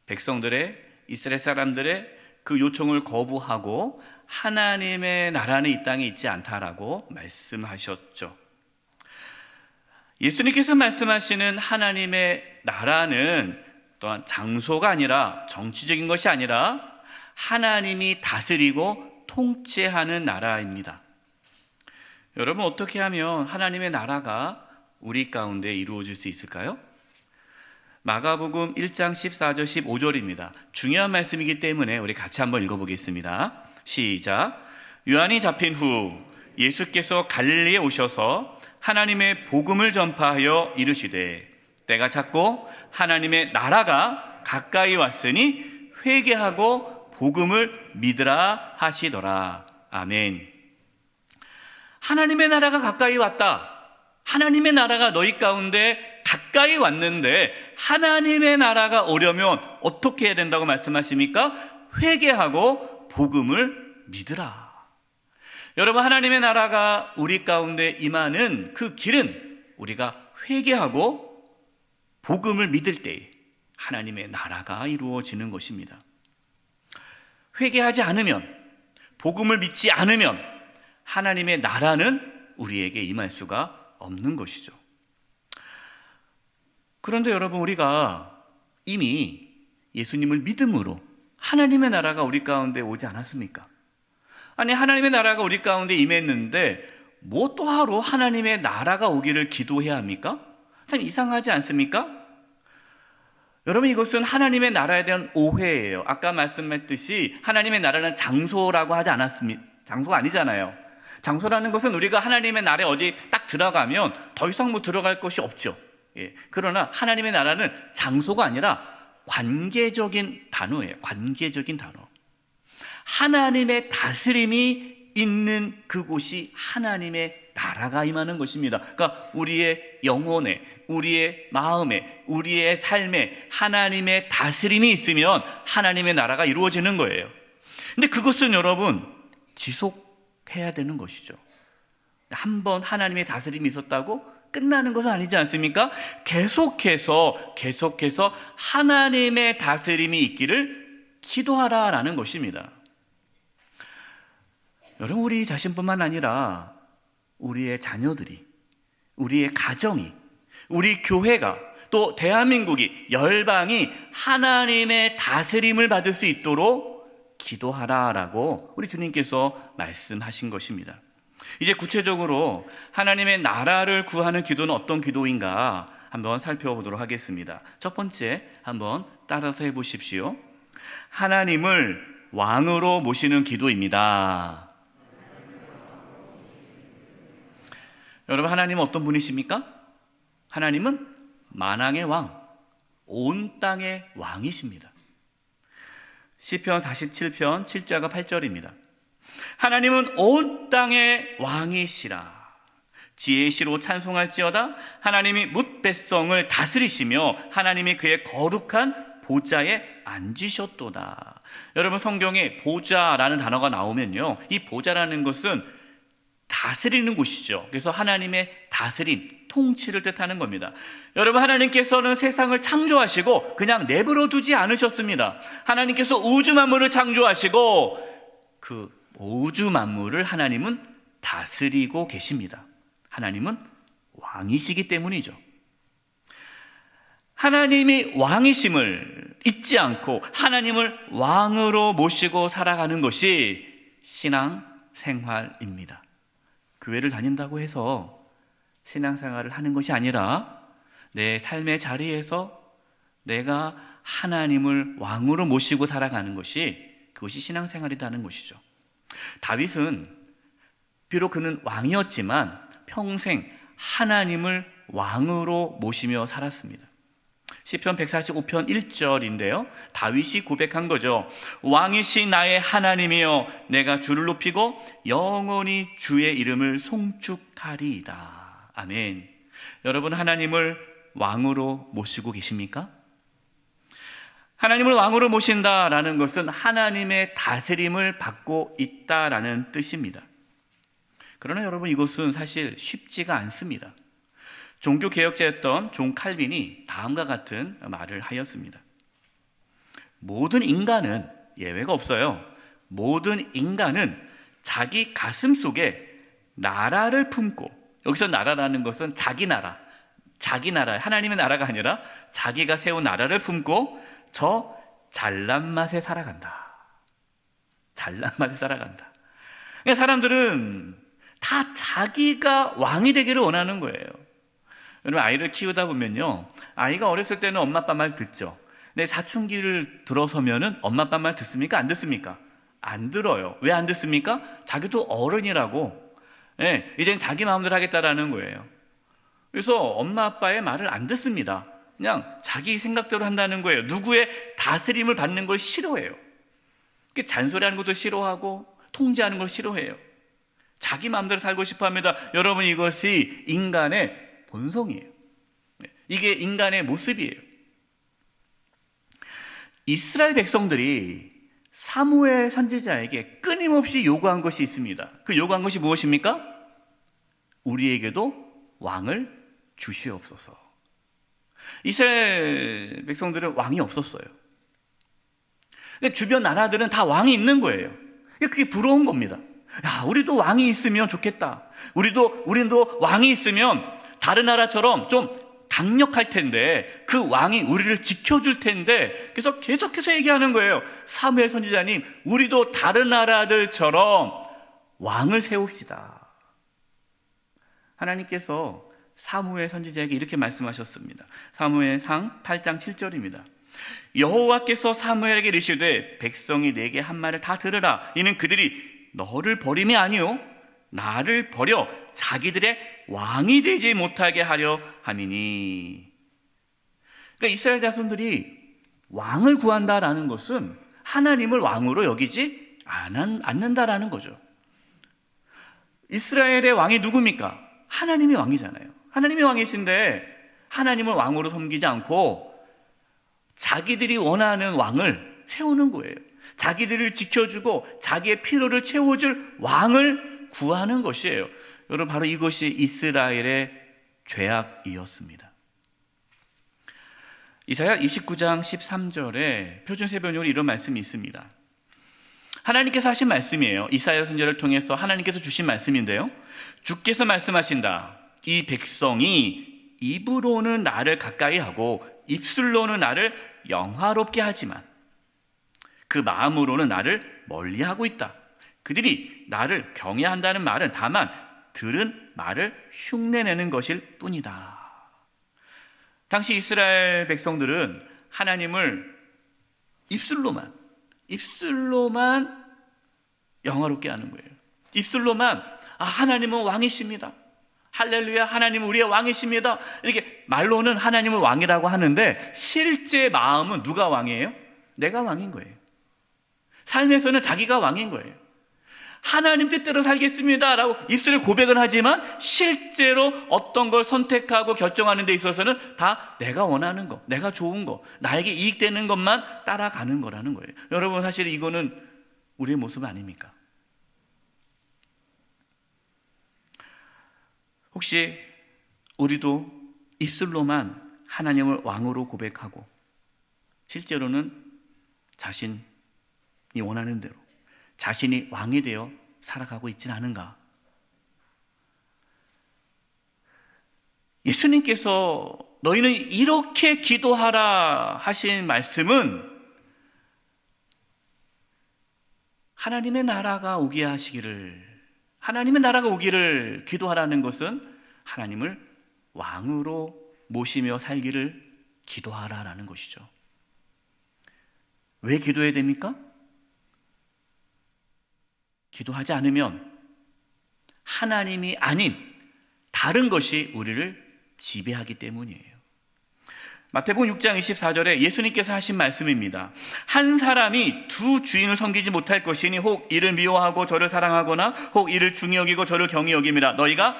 백성들의, 이스라엘 사람들의 그 요청을 거부하고 하나님의 나라는 이 땅에 있지 않다라고 말씀하셨죠. 예수님께서 말씀하시는 하나님의 나라는 또한 장소가 아니라 정치적인 것이 아니라 하나님이 다스리고 통치하는 나라입니다. 여러분, 어떻게 하면 하나님의 나라가 우리 가운데 이루어질 수 있을까요? 마가복음 1장 14절 15절입니다. 중요한 말씀이기 때문에 우리 같이 한번 읽어보겠습니다. 시작. 요한이 잡힌 후 예수께서 갈릴리에 오셔서 하나님의 복음을 전파하여 이르시되 때가 찼고 하나님의 나라가 가까이 왔으니 회개하고 복음을 믿으라 하시더라. 아멘. 하나님의 나라가 가까이 왔다. 하나님의 나라가 너희 가운데 가까이 왔는데 하나님의 나라가 오려면 어떻게 해야 된다고 말씀하십니까? 회개하고 복음을 믿으라. 여러분, 하나님의 나라가 우리 가운데 임하는 그 길은 우리가 회개하고 복음을 믿을 때 하나님의 나라가 이루어지는 것입니다. 회개하지 않으면, 복음을 믿지 않으면 하나님의 나라는 우리에게 임할 수가 없는 것이죠. 그런데 여러분, 우리가 이미 예수님을 믿음으로 하나님의 나라가 우리 가운데 오지 않았습니까? 아니, 하나님의 나라가 우리 가운데 임했는데 뭐 또 하루 하나님의 나라가 오기를 기도해야 합니까? 참 이상하지 않습니까? 여러분, 이것은 하나님의 나라에 대한 오해예요. 아까 말씀했듯이 하나님의 나라는 장소라고 하지 않았습니까? 장소가 아니잖아요. 장소라는 것은 우리가 하나님의 나라에 어디 딱 들어가면 더 이상 뭐 들어갈 것이 없죠. 예. 그러나 하나님의 나라는 장소가 아니라 관계적인 단어예요. 관계적인 단어. 하나님의 다스림이 있는 그곳이 하나님의 나라가 임하는 것입니다. 그러니까 우리의 영혼에, 우리의 마음에, 우리의 삶에 하나님의 다스림이 있으면 하나님의 나라가 이루어지는 거예요. 근데 그것은 여러분 지속해야 되는 것이죠. 한번 하나님의 다스림이 있었다고 끝나는 것은 아니지 않습니까? 계속해서 하나님의 다스림이 있기를 기도하라라는 것입니다. 여러분, 우리 자신뿐만 아니라 우리의 자녀들이, 우리의 가정이, 우리 교회가, 또 대한민국이, 열방이 하나님의 다스림을 받을 수 있도록 기도하라라고 우리 주님께서 말씀하신 것입니다. 이제 구체적으로 하나님의 나라를 구하는 기도는 어떤 기도인가 한번 살펴보도록 하겠습니다. 첫 번째, 한번 따라서 해보십시오. 하나님을 왕으로 모시는 기도입니다. 여러분, 하나님은 어떤 분이십니까? 하나님은 만왕의 왕, 온 땅의 왕이십니다. 시편 47편 7절과 8절입니다. 하나님은 온 땅의 왕이시라. 지혜의 시로 찬송할지어다. 하나님이 뭇 백성을 다스리시며 하나님이 그의 거룩한 보좌에 앉으셨도다. 여러분, 성경에 보좌라는 단어가 나오면요, 이 보좌라는 것은 다스리는 곳이죠. 그래서 하나님의 다스림, 통치를 뜻하는 겁니다. 여러분, 하나님께서는 세상을 창조하시고 그냥 내버려 두지 않으셨습니다. 하나님께서 우주 만물을 창조하시고 그 우주 만물을 하나님은 다스리고 계십니다. 하나님은 왕이시기 때문이죠. 하나님이 왕이심을 잊지 않고 하나님을 왕으로 모시고 살아가는 것이 신앙생활입니다. 교회를 다닌다고 해서 신앙생활을 하는 것이 아니라 내 삶의 자리에서 내가 하나님을 왕으로 모시고 살아가는 것이, 그것이 신앙생활이라는 것이죠. 다윗은 비록 그는 왕이었지만 평생 하나님을 왕으로 모시며 살았습니다. 시편 145편 1절인데요. 다윗이 고백한 거죠. 왕이시 나의 하나님이여 내가 주를 높이고 영원히 주의 이름을 송축하리이다. 아멘. 여러분, 하나님을 왕으로 모시고 계십니까? 하나님을 왕으로 모신다라는 것은 하나님의 다스림을 받고 있다라는 뜻입니다. 그러나 여러분, 이것은 사실 쉽지가 않습니다. 종교개혁자였던 존 칼빈이 다음과 같은 말을 하였습니다. 모든 인간은, 예외가 없어요, 모든 인간은 자기 가슴 속에 나라를 품고, 여기서 나라라는 것은 자기 나라, 하나님의 나라가 아니라 자기가 세운 나라를 품고 저 잘난 맛에 살아간다. 잘난 맛에 살아간다. 그러니까 사람들은 다 자기가 왕이 되기를 원하는 거예요. 여러분, 아이를 키우다 보면요, 아이가 어렸을 때는 엄마 아빠 말 듣죠. 근데 사춘기를 들어서면은 엄마 아빠 말 듣습니까? 안 듣습니까? 안 들어요. 왜 안 듣습니까? 자기도 어른이라고, 이젠 자기 마음대로 하겠다라는 거예요. 그래서 엄마 아빠의 말을 안 듣습니다. 그냥 자기 생각대로 한다는 거예요. 누구의 다스림을 받는 걸 싫어해요. 잔소리하는 것도 싫어하고 통제하는 걸 싫어해요. 자기 마음대로 살고 싶어 합니다. 여러분, 이것이 인간의 본성이에요. 이게 인간의 모습이에요. 이스라엘 백성들이 사무엘 선지자에게 끊임없이 요구한 것이 있습니다. 그 요구한 것이 무엇입니까? 우리에게도 왕을 주시옵소서. 이스라엘 백성들은 왕이 없었어요. 주변 나라들은 다 왕이 있는 거예요. 그게 부러운 겁니다. 야, 우리도 왕이 있으면 좋겠다. 우리도 왕이 있으면 다른 나라처럼 좀 강력할 텐데, 그 왕이 우리를 지켜줄 텐데, 그래서 계속해서 얘기하는 거예요. 사무엘 선지자님, 우리도 다른 나라들처럼 왕을 세웁시다. 하나님께서 사무엘 선지자에게 이렇게 말씀하셨습니다. 사무엘상 8장 7절입니다. 여호와께서 사무엘에게 이르시되 백성이 내게 한 말을 다 들으라. 이는 그들이 너를 버림이 아니요 나를 버려 자기들의 왕이 되지 못하게 하려 함이니. 그러니까 이스라엘 자손들이 왕을 구한다라는 것은 하나님을 왕으로 여기지 않는다라는 거죠. 이스라엘의 왕이 누굽니까? 하나님이 왕이잖아요. 하나님이 왕이신데 하나님을 왕으로 섬기지 않고 자기들이 원하는 왕을 세우는 거예요. 자기들을 지켜주고 자기의 필요를 채워줄 왕을 구하는 것이에요. 여러분, 바로 이것이 이스라엘의 죄악이었습니다. 이사야 29장 13절에 표준세번역으로 이런 말씀이 있습니다. 하나님께서 하신 말씀이에요. 이사야 선지자를 통해서 하나님께서 주신 말씀인데요, 주께서 말씀하신다. 이 백성이 입으로는 나를 가까이 하고 입술로는 나를 영화롭게 하지만 그 마음으로는 나를 멀리하고 있다. 그들이 나를 경외한다는 말은 다만 들은 말을 흉내내는 것일 뿐이다. 당시 이스라엘 백성들은 하나님을 입술로만 영화롭게 하는 거예요. 입술로만 하나님은 왕이십니다. 할렐루야, 하나님은 우리의 왕이십니다. 이렇게 말로는 하나님을 왕이라고 하는데 실제 마음은 누가 왕이에요? 내가 왕인 거예요. 삶에서는 자기가 왕인 거예요. 하나님 뜻대로 살겠습니다라고 입술에 고백은 하지만 실제로 어떤 걸 선택하고 결정하는 데 있어서는 다 내가 원하는 거, 내가 좋은 거, 나에게 이익되는 것만 따라가는 거라는 거예요. 여러분, 사실 이거는 우리의 모습 아닙니까? 혹시 우리도 입술로만 하나님을 왕으로 고백하고 실제로는 자신이 원하는 대로 자신이 왕이 되어 살아가고 있지는 않은가? 예수님께서 너희는 이렇게 기도하라 하신 말씀은 하나님의 나라가 오게 하시기를, 하나님의 나라가 오기를 기도하라는 것은 하나님을 왕으로 모시며 살기를 기도하라라는 것이죠. 왜 기도해야 됩니까? 기도하지 않으면 하나님이 아닌 다른 것이 우리를 지배하기 때문이에요. 마태복음 6장 24절에 예수님께서 하신 말씀입니다. 한 사람이 두 주인을 섬기지 못할 것이니 혹 이를 미워하고 저를 사랑하거나 혹 이를 중히 여기고 저를 경히 여김이라. 너희가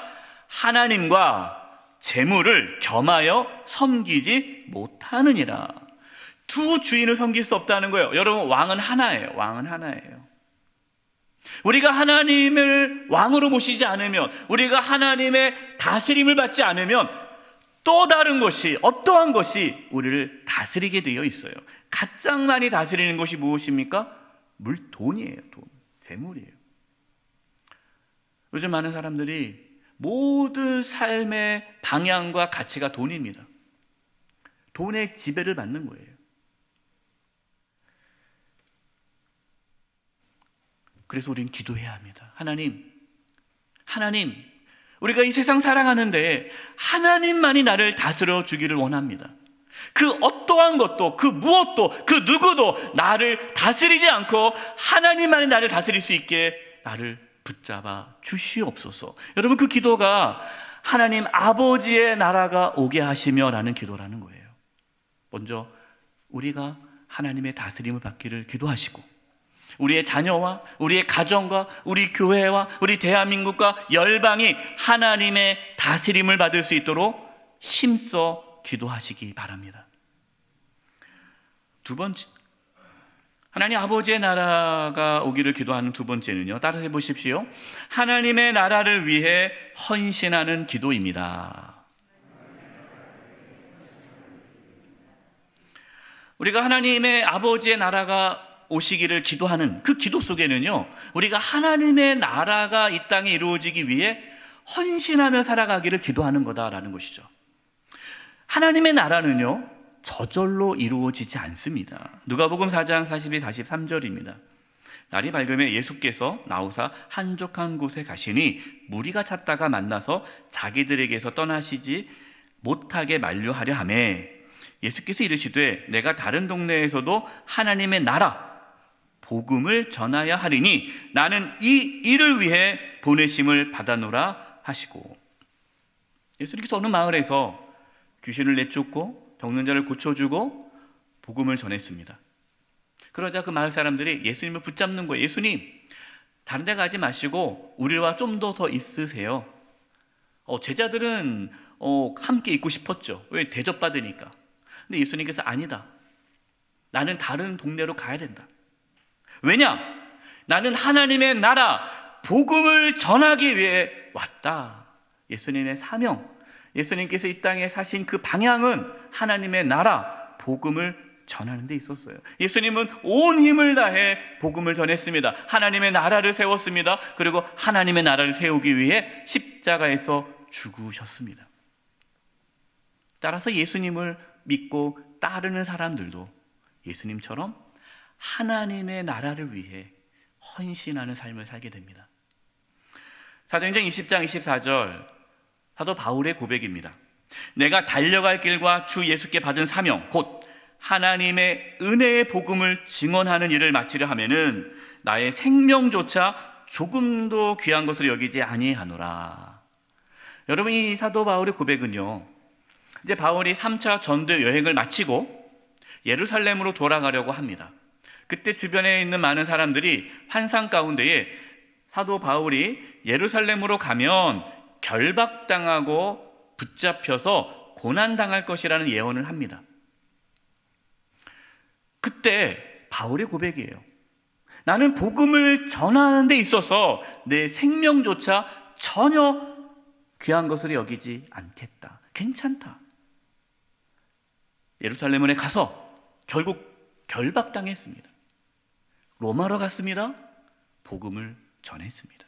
하나님과 재물을 겸하여 섬기지 못하느니라. 두 주인을 섬길 수 없다는 거예요. 여러분, 왕은 하나예요. 왕은 하나예요. 우리가 하나님을 왕으로 모시지 않으면, 우리가 하나님의 다스림을 받지 않으면 또 다른 것이, 어떠한 것이 우리를 다스리게 되어 있어요. 가장 많이 다스리는 것이 무엇입니까? 돈이에요. 돈, 재물이에요. 요즘 많은 사람들이 모든 삶의 방향과 가치가 돈입니다. 돈의 지배를 받는 거예요. 그래서 우리는 기도해야 합니다. 하나님, 우리가 이 세상 살아가는데 하나님만이 나를 다스려 주기를 원합니다. 그 어떠한 것도, 그 무엇도, 그 누구도 나를 다스리지 않고 하나님만이 나를 다스릴 수 있게 나를 붙잡아 주시옵소서. 여러분, 그 기도가 하나님 아버지의 나라가 오게 하시며라는 기도라는 거예요. 먼저 우리가 하나님의 다스림을 받기를 기도하시고, 우리의 자녀와 우리의 가정과 우리 교회와 우리 대한민국과 열방이 하나님의 다스림을 받을 수 있도록 힘써 기도하시기 바랍니다. 두 번째, 하나님 아버지의 나라가 오기를 기도하는 두 번째는요, 따라해 보십시오. 하나님의 나라를 위해 헌신하는 기도입니다. 우리가 하나님의 아버지의 나라가 오시기를 기도하는 그 기도 속에는요, 우리가 하나님의 나라가 이 땅에 이루어지기 위해 헌신하며 살아가기를 기도하는 거다라는 것이죠. 하나님의 나라는요, 저절로 이루어지지 않습니다. 누가복음 4장 42, 43절입니다. 날이 밝음에 예수께서 나오사 한적한 곳에 가시니 무리가 찾다가 만나서 자기들에게서 떠나시지 못하게 만류하려 하매 예수께서 이르시되 내가 다른 동네에서도 하나님의 나라 복음을 전하여 하리니 나는 이 일을 위해 보내심을 받아노라 하시고, 예수님께서 어느 마을에서 귀신을 내쫓고 병든 자를 고쳐주고 복음을 전했습니다. 그러자 그 마을 사람들이 예수님을 붙잡는 거예요. 예수님, 다른 데 가지 마시고 우리와 좀 더 있으세요. 제자들은 함께 있고 싶었죠. 왜? 대접받으니까. 근데 예수님께서 아니다, 나는 다른 동네로 가야 된다. 왜냐? 나는 하나님의 나라 복음을 전하기 위해 왔다. 예수님의 사명, 예수님께서 이 땅에 사신 그 방향은 하나님의 나라 복음을 전하는 데 있었어요. 예수님은 온 힘을 다해 복음을 전했습니다. 하나님의 나라를 세웠습니다. 그리고 하나님의 나라를 세우기 위해 십자가에서 죽으셨습니다. 따라서 예수님을 믿고 따르는 사람들도 예수님처럼 하나님의 나라를 위해 헌신하는 삶을 살게 됩니다. 사도행전 20장 24절, 사도 바울의 고백입니다. 내가 달려갈 길과 주 예수께 받은 사명 곧 하나님의 은혜의 복음을 증언하는 일을 마치려 하면은 나의 생명조차 조금도 귀한 것으로 여기지 아니하노라. 여러분, 이 사도 바울의 고백은요, 이제 바울이 3차 전도 여행을 마치고 예루살렘으로 돌아가려고 합니다. 그때 주변에 있는 많은 사람들이 환상 가운데에 사도 바울이 예루살렘으로 가면 결박당하고 붙잡혀서 고난당할 것이라는 예언을 합니다. 그때 바울의 고백이에요. 나는 복음을 전하는 데 있어서 내 생명조차 전혀 귀한 것으로 여기지 않겠다. 괜찮다. 예루살렘에 가서 결국 결박당했습니다. 로마로 갔습니다. 복음을 전했습니다.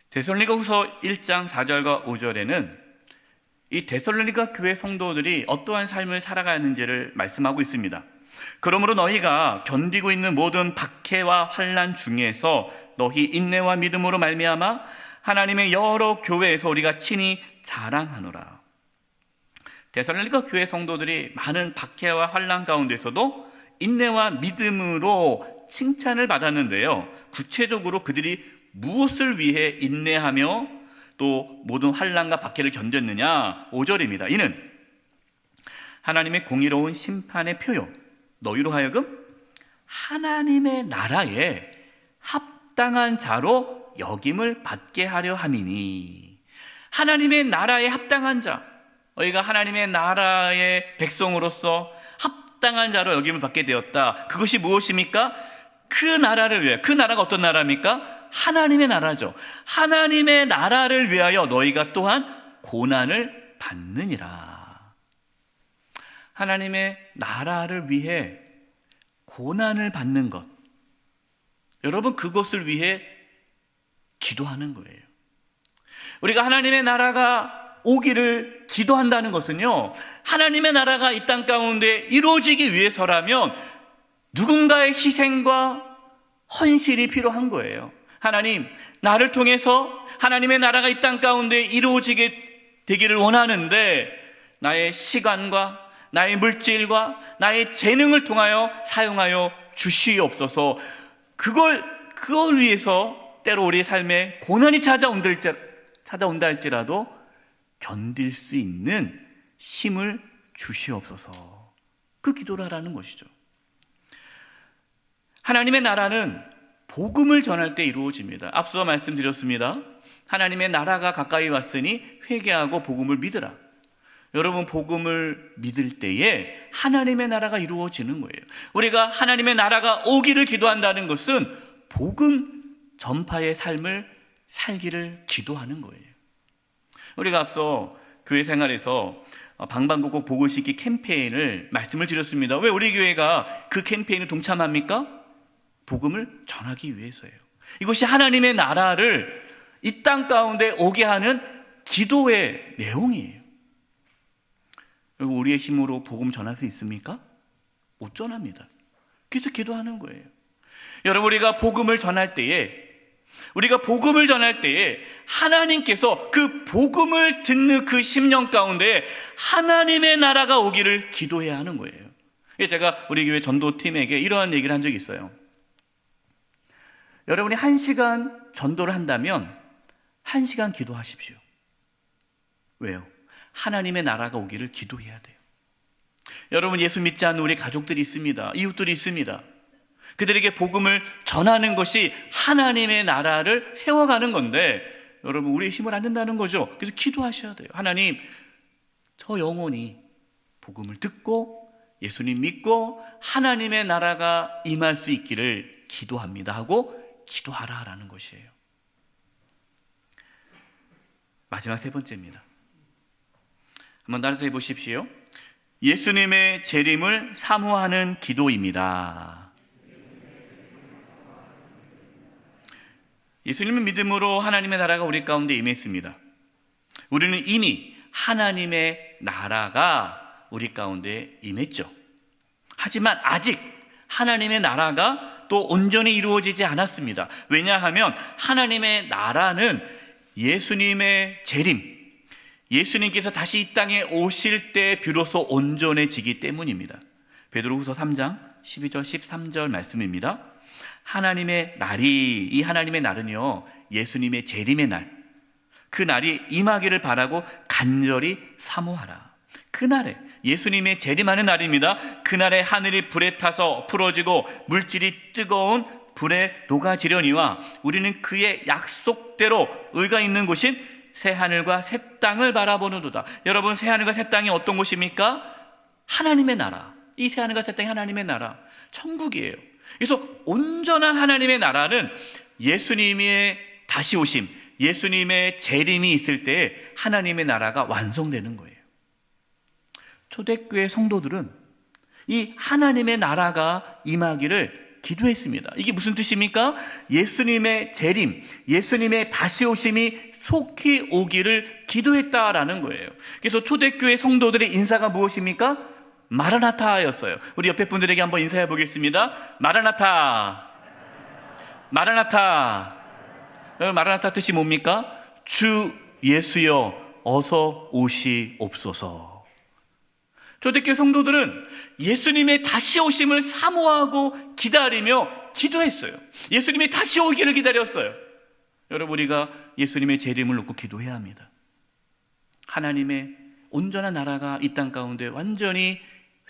데살로니가후서 1장 4절과 5절에는 이 데살로니가 교회 성도들이 어떠한 삶을 살아가는지를 말씀하고 있습니다. 그러므로 너희가 견디고 있는 모든 박해와 환난 중에서 너희 인내와 믿음으로 말미암아 하나님의 여러 교회에서 우리가 친히 자랑하노라. 데살로니가 교회 성도들이 많은 박해와 환난 가운데서도 인내와 믿음으로 칭찬을 받았는데요. 구체적으로 그들이 무엇을 위해 인내하며 또 모든 환난과 박해를 견뎠느냐? 5절입니다. 이는 하나님의 공의로운 심판의 표요, 너희로 하여금 하나님의 나라에 합당한 자로 여김을 받게 하려 함이니. 하나님의 나라에 합당한 자, 너희가 하나님의 나라의 백성으로서 합당한 자로 여김을 받게 되었다. 그것이 무엇입니까? 그 나라를 위해, 그 나라가 어떤 나라입니까? 하나님의 나라죠. 하나님의 나라를 위하여 너희가 또한 고난을 받느니라. 하나님의 나라를 위해 고난을 받는 것, 여러분, 그것을 위해 기도하는 거예요. 우리가 하나님의 나라가 오기를 기도한다는 것은요, 하나님의 나라가 이 땅 가운데 이루어지기 위해서라면 누군가의 희생과 헌신이 필요한 거예요. 하나님, 나를 통해서 하나님의 나라가 이 땅 가운데 이루어지게 되기를 원하는데 나의 시간과 나의 물질과 나의 재능을 통하여 사용하여 주시옵소서. 그걸 위해서 때로 우리의 삶에 고난이 찾아온다 할지라도 견딜 수 있는 힘을 주시옵소서. 그 기도를 하라는 것이죠. 하나님의 나라는 복음을 전할 때 이루어집니다. 앞서 말씀드렸습니다. 하나님의 나라가 가까이 왔으니 회개하고 복음을 믿으라. 여러분, 복음을 믿을 때에 하나님의 나라가 이루어지는 거예요. 우리가 하나님의 나라가 오기를 기도한다는 것은 복음 전파의 삶을 살기를 기도하는 거예요. 우리가 앞서 교회 생활에서 방방곡곡 복음 싣기 캠페인을 말씀을 드렸습니다. 왜 우리 교회가 그 캠페인에 동참합니까? 복음을 전하기 위해서예요. 이것이 하나님의 나라를 이 땅 가운데 오게 하는 기도의 내용이에요. 우리의 힘으로 복음 전할 수 있습니까? 못 전합니다. 그래서 기도하는 거예요. 여러분, 우리가 복음을 전할 때에 하나님께서 그 복음을 듣는 그 심령 가운데 하나님의 나라가 오기를 기도해야 하는 거예요. 제가 우리 교회 전도팀에게 이러한 얘기를 한 적이 있어요. 여러분이 1시간 전도를 한다면 1시간 기도하십시오. 왜요? 하나님의 나라가 오기를 기도해야 돼요. 여러분, 예수 믿지 않는 우리 가족들이 있습니다. 이웃들이 있습니다. 그들에게 복음을 전하는 것이 하나님의 나라를 세워가는 건데, 여러분, 우리의 힘을 안 된다는 거죠. 그래서 기도하셔야 돼요. 하나님, 저 영혼이 복음을 듣고 예수님 믿고 하나님의 나라가 임할 수 있기를 기도합니다 하고 기도하라라는 것이에요. 마지막 세 번째입니다. 한번 따라서 해보십시오. 예수님의 재림을 사모하는 기도입니다. 예수님의 믿음으로 하나님의 나라가 우리 가운데 임했습니다. 우리는 이미 하나님의 나라가 우리 가운데 임했죠. 하지만 아직 하나님의 나라가 또 온전히 이루어지지 않았습니다. 왜냐하면 하나님의 나라는 예수님의 재림, 예수님께서 다시 이 땅에 오실 때 비로소 온전해지기 때문입니다. 베드로후서 3장 12절 13절 말씀입니다. 하나님의 날이, 이 하나님의 날은요, 예수님의 재림의 날, 그 날이 임하기를 바라고 간절히 사모하라. 그날에, 예수님의 재림하는 날입니다. 그날에 하늘이 불에 타서 풀어지고 물질이 뜨거운 불에 녹아지려니와 우리는 그의 약속대로 의가 있는 곳인 새하늘과 새 땅을 바라보는도다. 여러분, 새하늘과 새 땅이 어떤 곳입니까? 하나님의 나라. 이 새하늘과 새 땅이 하나님의 나라, 천국이에요. 그래서 온전한 하나님의 나라는 예수님의 다시 오심, 예수님의 재림이 있을 때 하나님의 나라가 완성되는 거예요. 초대교회 성도들은 이 하나님의 나라가 임하기를 기도했습니다. 이게 무슨 뜻입니까? 예수님의 재림, 예수님의 다시 오심이 속히 오기를 기도했다라는 거예요. 그래서 초대교회 성도들의 인사가 무엇입니까? 마라나타였어요. 우리 옆에 분들에게 한번 인사해 보겠습니다. 마라나타. 마라나타. 마라나타 뜻이 뭡니까? 주 예수여 어서 오시옵소서. 초대교회 성도들은 예수님의 다시 오심을 사모하고 기다리며 기도했어요. 예수님이 다시 오기를 기다렸어요. 여러분, 우리가 예수님의 재림을 놓고 기도해야 합니다. 하나님의 온전한 나라가 이 땅 가운데 완전히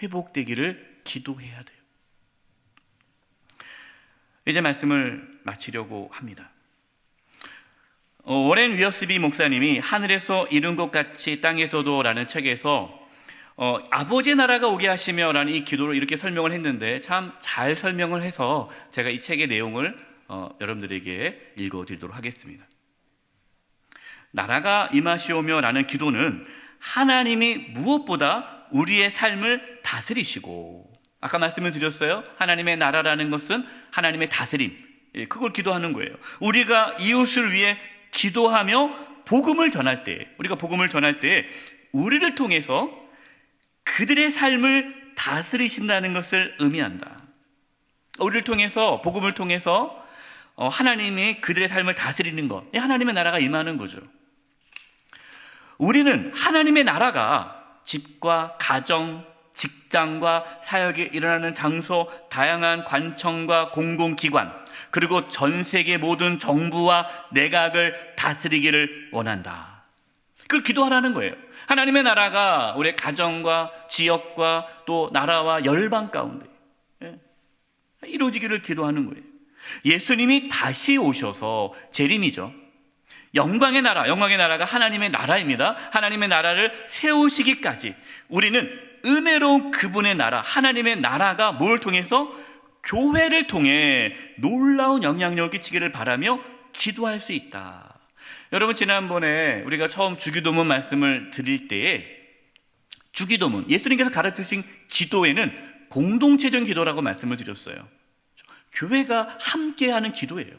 회복되기를 기도해야 돼요. 이제 말씀을 마치려고 합니다. 워렌 위어스비 목사님이 하늘에서 이룬 것 같이 땅에서도 라는 책에서 아버지의 나라가 오게 하시며 라는 이 기도를 이렇게 설명을 했는데 참 잘 설명을 해서 제가 이 책의 내용을 여러분들에게 읽어드리도록 하겠습니다. 나라가 임하시오며 라는 기도는 하나님이 무엇보다 우리의 삶을 다스리시고, 아까 말씀을 드렸어요. 하나님의 나라라는 것은 하나님의 다스림, 그걸 기도하는 거예요. 우리가 이웃을 위해 기도하며 복음을 전할 때, 우리가 복음을 전할 때 우리를 통해서 그들의 삶을 다스리신다는 것을 의미한다. 우리를 통해서, 복음을 통해서 하나님이 그들의 삶을 다스리는 것, 하나님의 나라가 임하는 거죠. 우리는 하나님의 나라가 집과 가정, 직장과 사역에 일어나는 장소, 다양한 관청과 공공기관, 그리고 전 세계 모든 정부와 내각을 다스리기를 원한다. 그걸 기도하라는 거예요. 하나님의 나라가 우리의 가정과 지역과 또 나라와 열방 가운데 이루어지기를 기도하는 거예요. 예수님이 다시 오셔서, 재림이죠, 영광의 나라가 하나님의 나라입니다. 하나님의 나라를 세우시기까지 우리는 은혜로운 그분의 나라, 하나님의 나라가 뭘 통해서? 교회를 통해 놀라운 영향력을 끼치기를 바라며 기도할 수 있다. 여러분, 지난번에 우리가 처음 주기도문 말씀을 드릴 때에 주기도문, 예수님께서 가르치신 기도에는 공동체적 기도라고 말씀을 드렸어요. 교회가 함께하는 기도예요.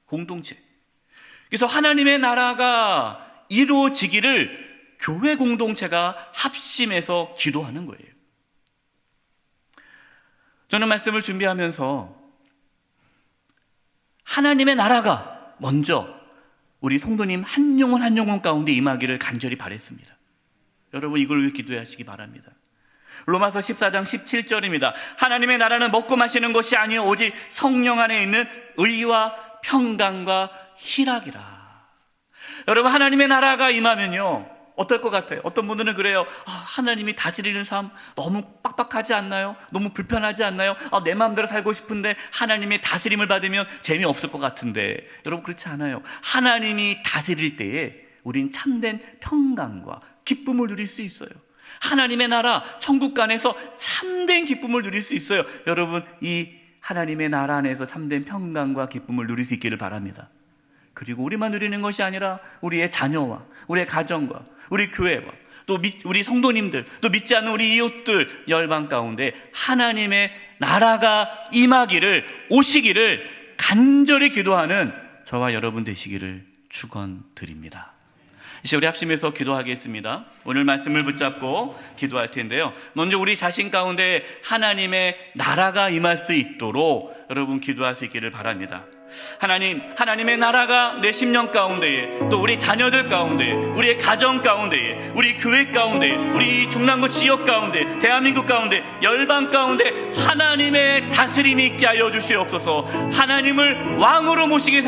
공동체. 그래서 하나님의 나라가 이루어지기를 교회 공동체가 합심해서 기도하는 거예요. 저는 말씀을 준비하면서 하나님의 나라가 먼저 우리 성도님 한 영혼 한 영혼 가운데 임하기를 간절히 바랬습니다. 여러분, 이걸 위해 기도하시기 바랍니다. 로마서 14장 17절입니다. 하나님의 나라는 먹고 마시는 것이 아니요 오직 성령 안에 있는 의와 평강과 희락이라. 여러분, 하나님의 나라가 임하면요 어떨 것 같아요? 어떤 분들은 그래요. 하나님이 다스리는 삶 너무 빡빡하지 않나요? 너무 불편하지 않나요? 내 마음대로 살고 싶은데 하나님의 다스림을 받으면 재미없을 것 같은데. 여러분, 그렇지 않아요. 하나님이 다스릴 때에 우린 참된 평강과 기쁨을 누릴 수 있어요. 하나님의 나라, 천국 안에서 참된 기쁨을 누릴 수 있어요. 여러분, 이 하나님의 나라 안에서 참된 평강과 기쁨을 누릴 수 있기를 바랍니다. 그리고 우리만 누리는 것이 아니라 우리의 자녀와 우리의 가정과 우리 교회와 또 우리 성도님들, 또 믿지 않는 우리 이웃들, 열방 가운데 하나님의 나라가 임하기를, 오시기를 간절히 기도하는 저와 여러분 되시기를 축원드립니다. 이제 우리 합심해서 기도하겠습니다. 오늘 말씀을 붙잡고 기도할 텐데요. 먼저 우리 자신 가운데 하나님의 나라가 임할 수 있도록 여러분 기도할 수 있기를 바랍니다. 하나님의 나라가 내 심령 가운데에, 또 우리 자녀들 가운데, 우리의 가정 가운데에, 우리 교회 가운데, 우리 중랑구 지역 가운데, 대한민국 가운데, 열방 가운데 하나님의 다스림이 있게 하여 주시옵소서. 하나님을 왕으로 모시게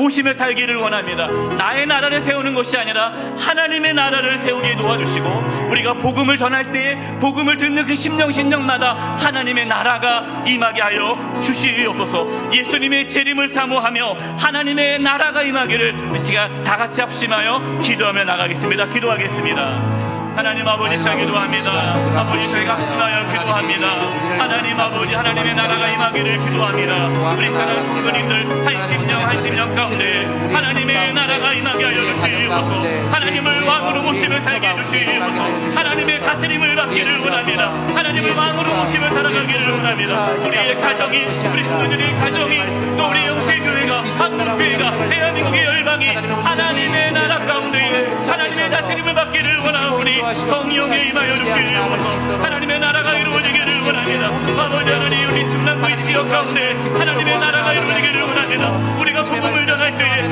모시며 살기를 원합니다. 나의 나라를 세우는 것이 아니라 하나님의 나라를 세우게 도와주시고, 우리가 복음을 전할 때에 복음을 듣는 그 심령마다 하나님의 나라가 임하게 하여 주시옵소서. 예수님의 재림을 사모하며 하나님의 나라가 임하기를 이 시간 다 같이 합심하여 기도하며 나가겠습니다. 기도하겠습니다. 하나님 아버지, 제가 기도합니다. 아버지, 저희가 합심하여 기도합니다. 하나님 아버지, 하나님의 나라가 임하기를 기도합니다. 우리 사랑하는 성도님들 한 심령 가운데 하나님의 나라가 임하게 하여 주시옵소서. 하나님을 왕으로 모시며 살게 해주시옵소서. 하나님의 다스림을 받기를 원합니다. 하나님을 왕으로 모시며 살아가기를 원합니다. 우리의 가정이, 우리 성도들의 가정이, 또 우리 영세교회가, 한국교회가, 대한민국의 열방이 하나님의 나라 가운데 하나님의 다스림을 받기를 원하오니 성령에 임하여 주시옵소서. 하나님의 나라가 이루어지기를 원합니다. 아버지 하나님, 우리 중남부 지역 가운데 하나님의 나라가 이루어지기를 원합니다. 우리가 복음을 전할 때에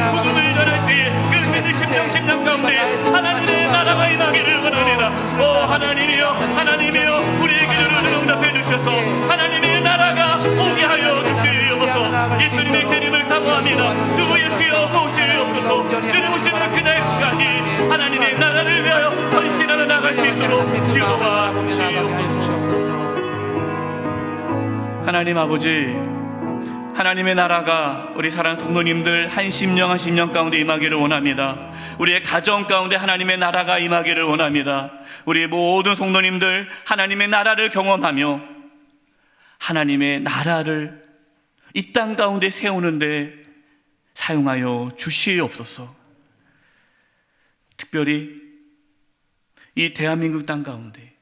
그 심령 가운데 하나님의 나라가 임하기를 원합니다. 오 하나님이여, 하나님이여, 우리의 기도를 응답해 주셔서 하나님의 나라가 오게 하여 주시옵소서. 예수님의 재림을 사모합니다. 주 예수여 어서 오시옵소서. 주님 오시는 그날까지 하나님의 나라를 위하여 헌신하며 나갈 수 있도록 주여와 주시옵소서. 하나님 아버지, 하나님의 나라가 우리 사랑하는 성도님들 한 심령 가운데 임하기를 원합니다. 우리의 가정 가운데 하나님의 나라가 임하기를 원합니다. 우리 모든 성도님들 하나님의 나라를 경험하며 하나님의 나라를 이 땅 가운데 세우는데 사용하여 주시옵소서. 특별히 이 대한민국 땅 가운데,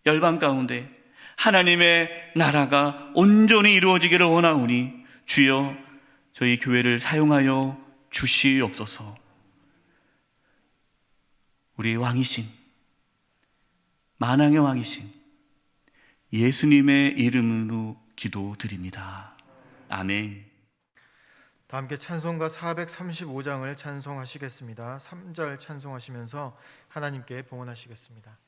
열방 가운데 하나님의 나라가 온전히 이루어지기를 원하오니 주여 저희 교회를 사용하여 주시옵소서. 우리 왕이신, 만왕의 왕이신 예수님의 이름으로 기도드립니다. 아멘. 다 함께 찬송가 435장을 찬송하시겠습니다. 3절 찬송하시면서 하나님께 봉헌하시겠습니다.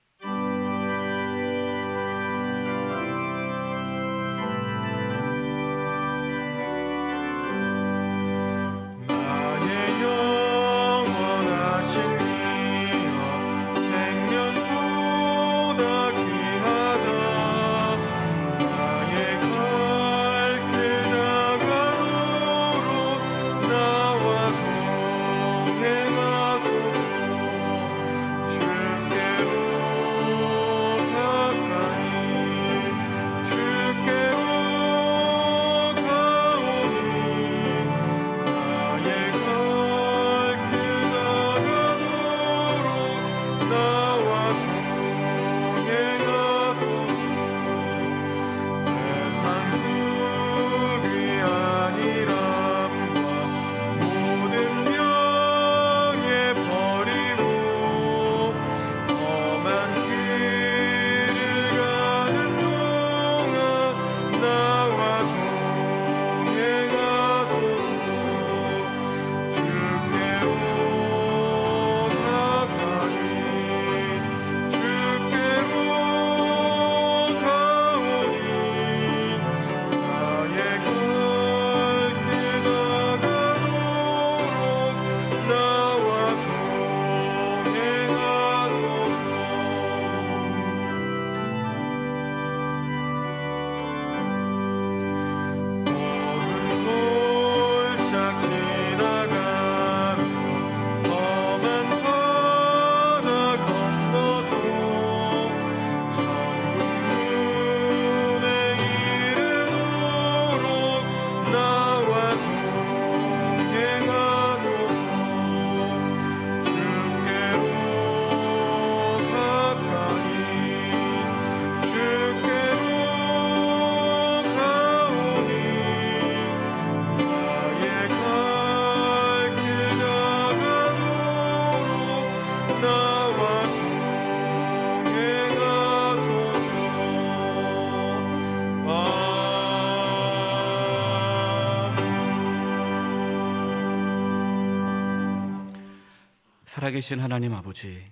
살아계신 하나님 아버지,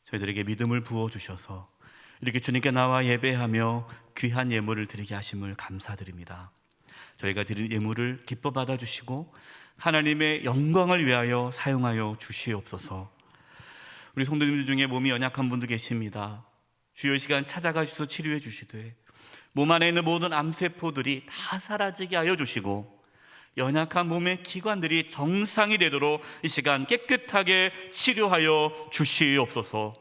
저희들에게 믿음을 부어주셔서 이렇게 주님께 나와 예배하며 귀한 예물을 드리게 하심을 감사드립니다. 저희가 드린 예물을 기뻐 받아주시고 하나님의 영광을 위하여 사용하여 주시옵소서. 우리 성도님들 중에 몸이 연약한 분도 계십니다. 주여 이 시간 찾아가셔서 치료해 주시되 몸 안에 있는 모든 암세포들이 다 사라지게 하여 주시고 연약한 몸의 기관들이 정상이 되도록 이 시간 깨끗하게 치료하여 주시옵소서.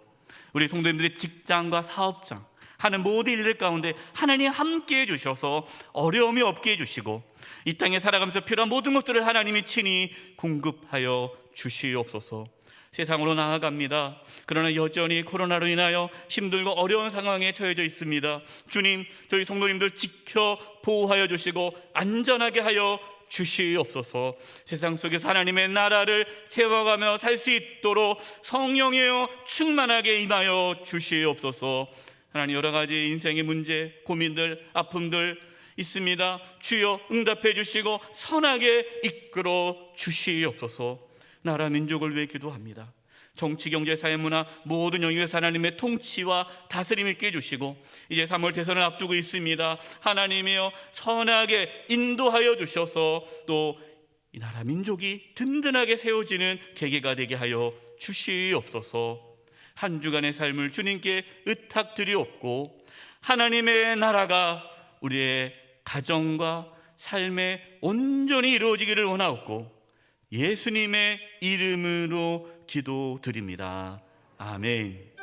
우리 성도님들의 직장과 사업장 하는 모든 일들 가운데 하나님 함께 해주셔서 어려움이 없게 해주시고 이 땅에 살아가면서 필요한 모든 것들을 하나님이 친히 공급하여 주시옵소서. 세상으로 나아갑니다. 그러나 여전히 코로나로 인하여 힘들고 어려운 상황에 처해져 있습니다. 주님, 저희 성도님들 지켜 보호하여 주시고 안전하게 하여 주시옵소서. 세상 속에서 하나님의 나라를 세워가며 살 수 있도록 성령이여 충만하게 임하여 주시옵소서. 하나님, 여러 가지 인생의 문제, 고민들, 아픔들 있습니다. 주여 응답해 주시고 선하게 이끌어 주시옵소서. 나라 민족을 위해 기도합니다. 정치, 경제, 사회, 문화 모든 영역에서 하나님의 통치와 다스림 있게 해주시고 이제 3월 대선을 앞두고 있습니다. 하나님이여 선하게 인도하여 주셔서 또 이 나라 민족이 든든하게 세워지는 계기가 되게 하여 주시옵소서. 한 주간의 삶을 주님께 의탁드리옵고 하나님의 나라가 우리의 가정과 삶에 온전히 이루어지기를 원하옵고 예수님의 이름으로 기도드립니다. 아멘.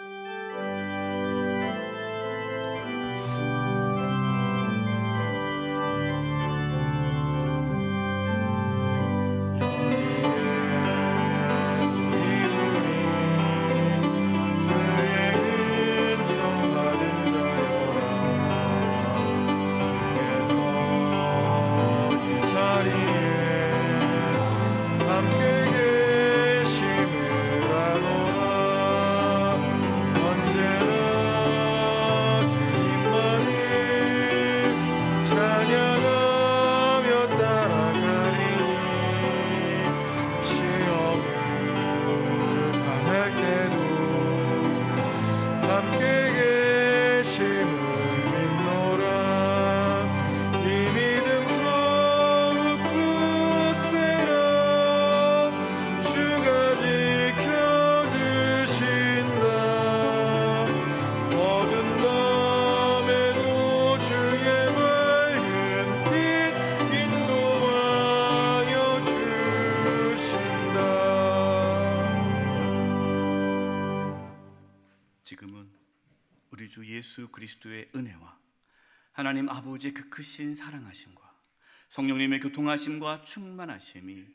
지금은 우리 주 예수 그리스도의 은혜와 하나님 아버지의 그 크신 사랑하심과 성령님의 교통하심과 충만하심이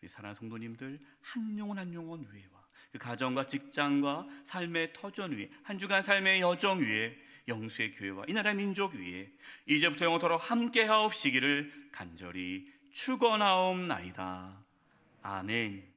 우리 사랑하는 성도님들 한 영혼 한 영혼 위에와 그 가정과 직장과 삶의 터전 위에 한 주간 삶의 여정 위에 영수의 교회와 이 나라 민족 위에 이제부터 영원토록 함께 하옵시기를 간절히 축원하옵나이다. 아멘.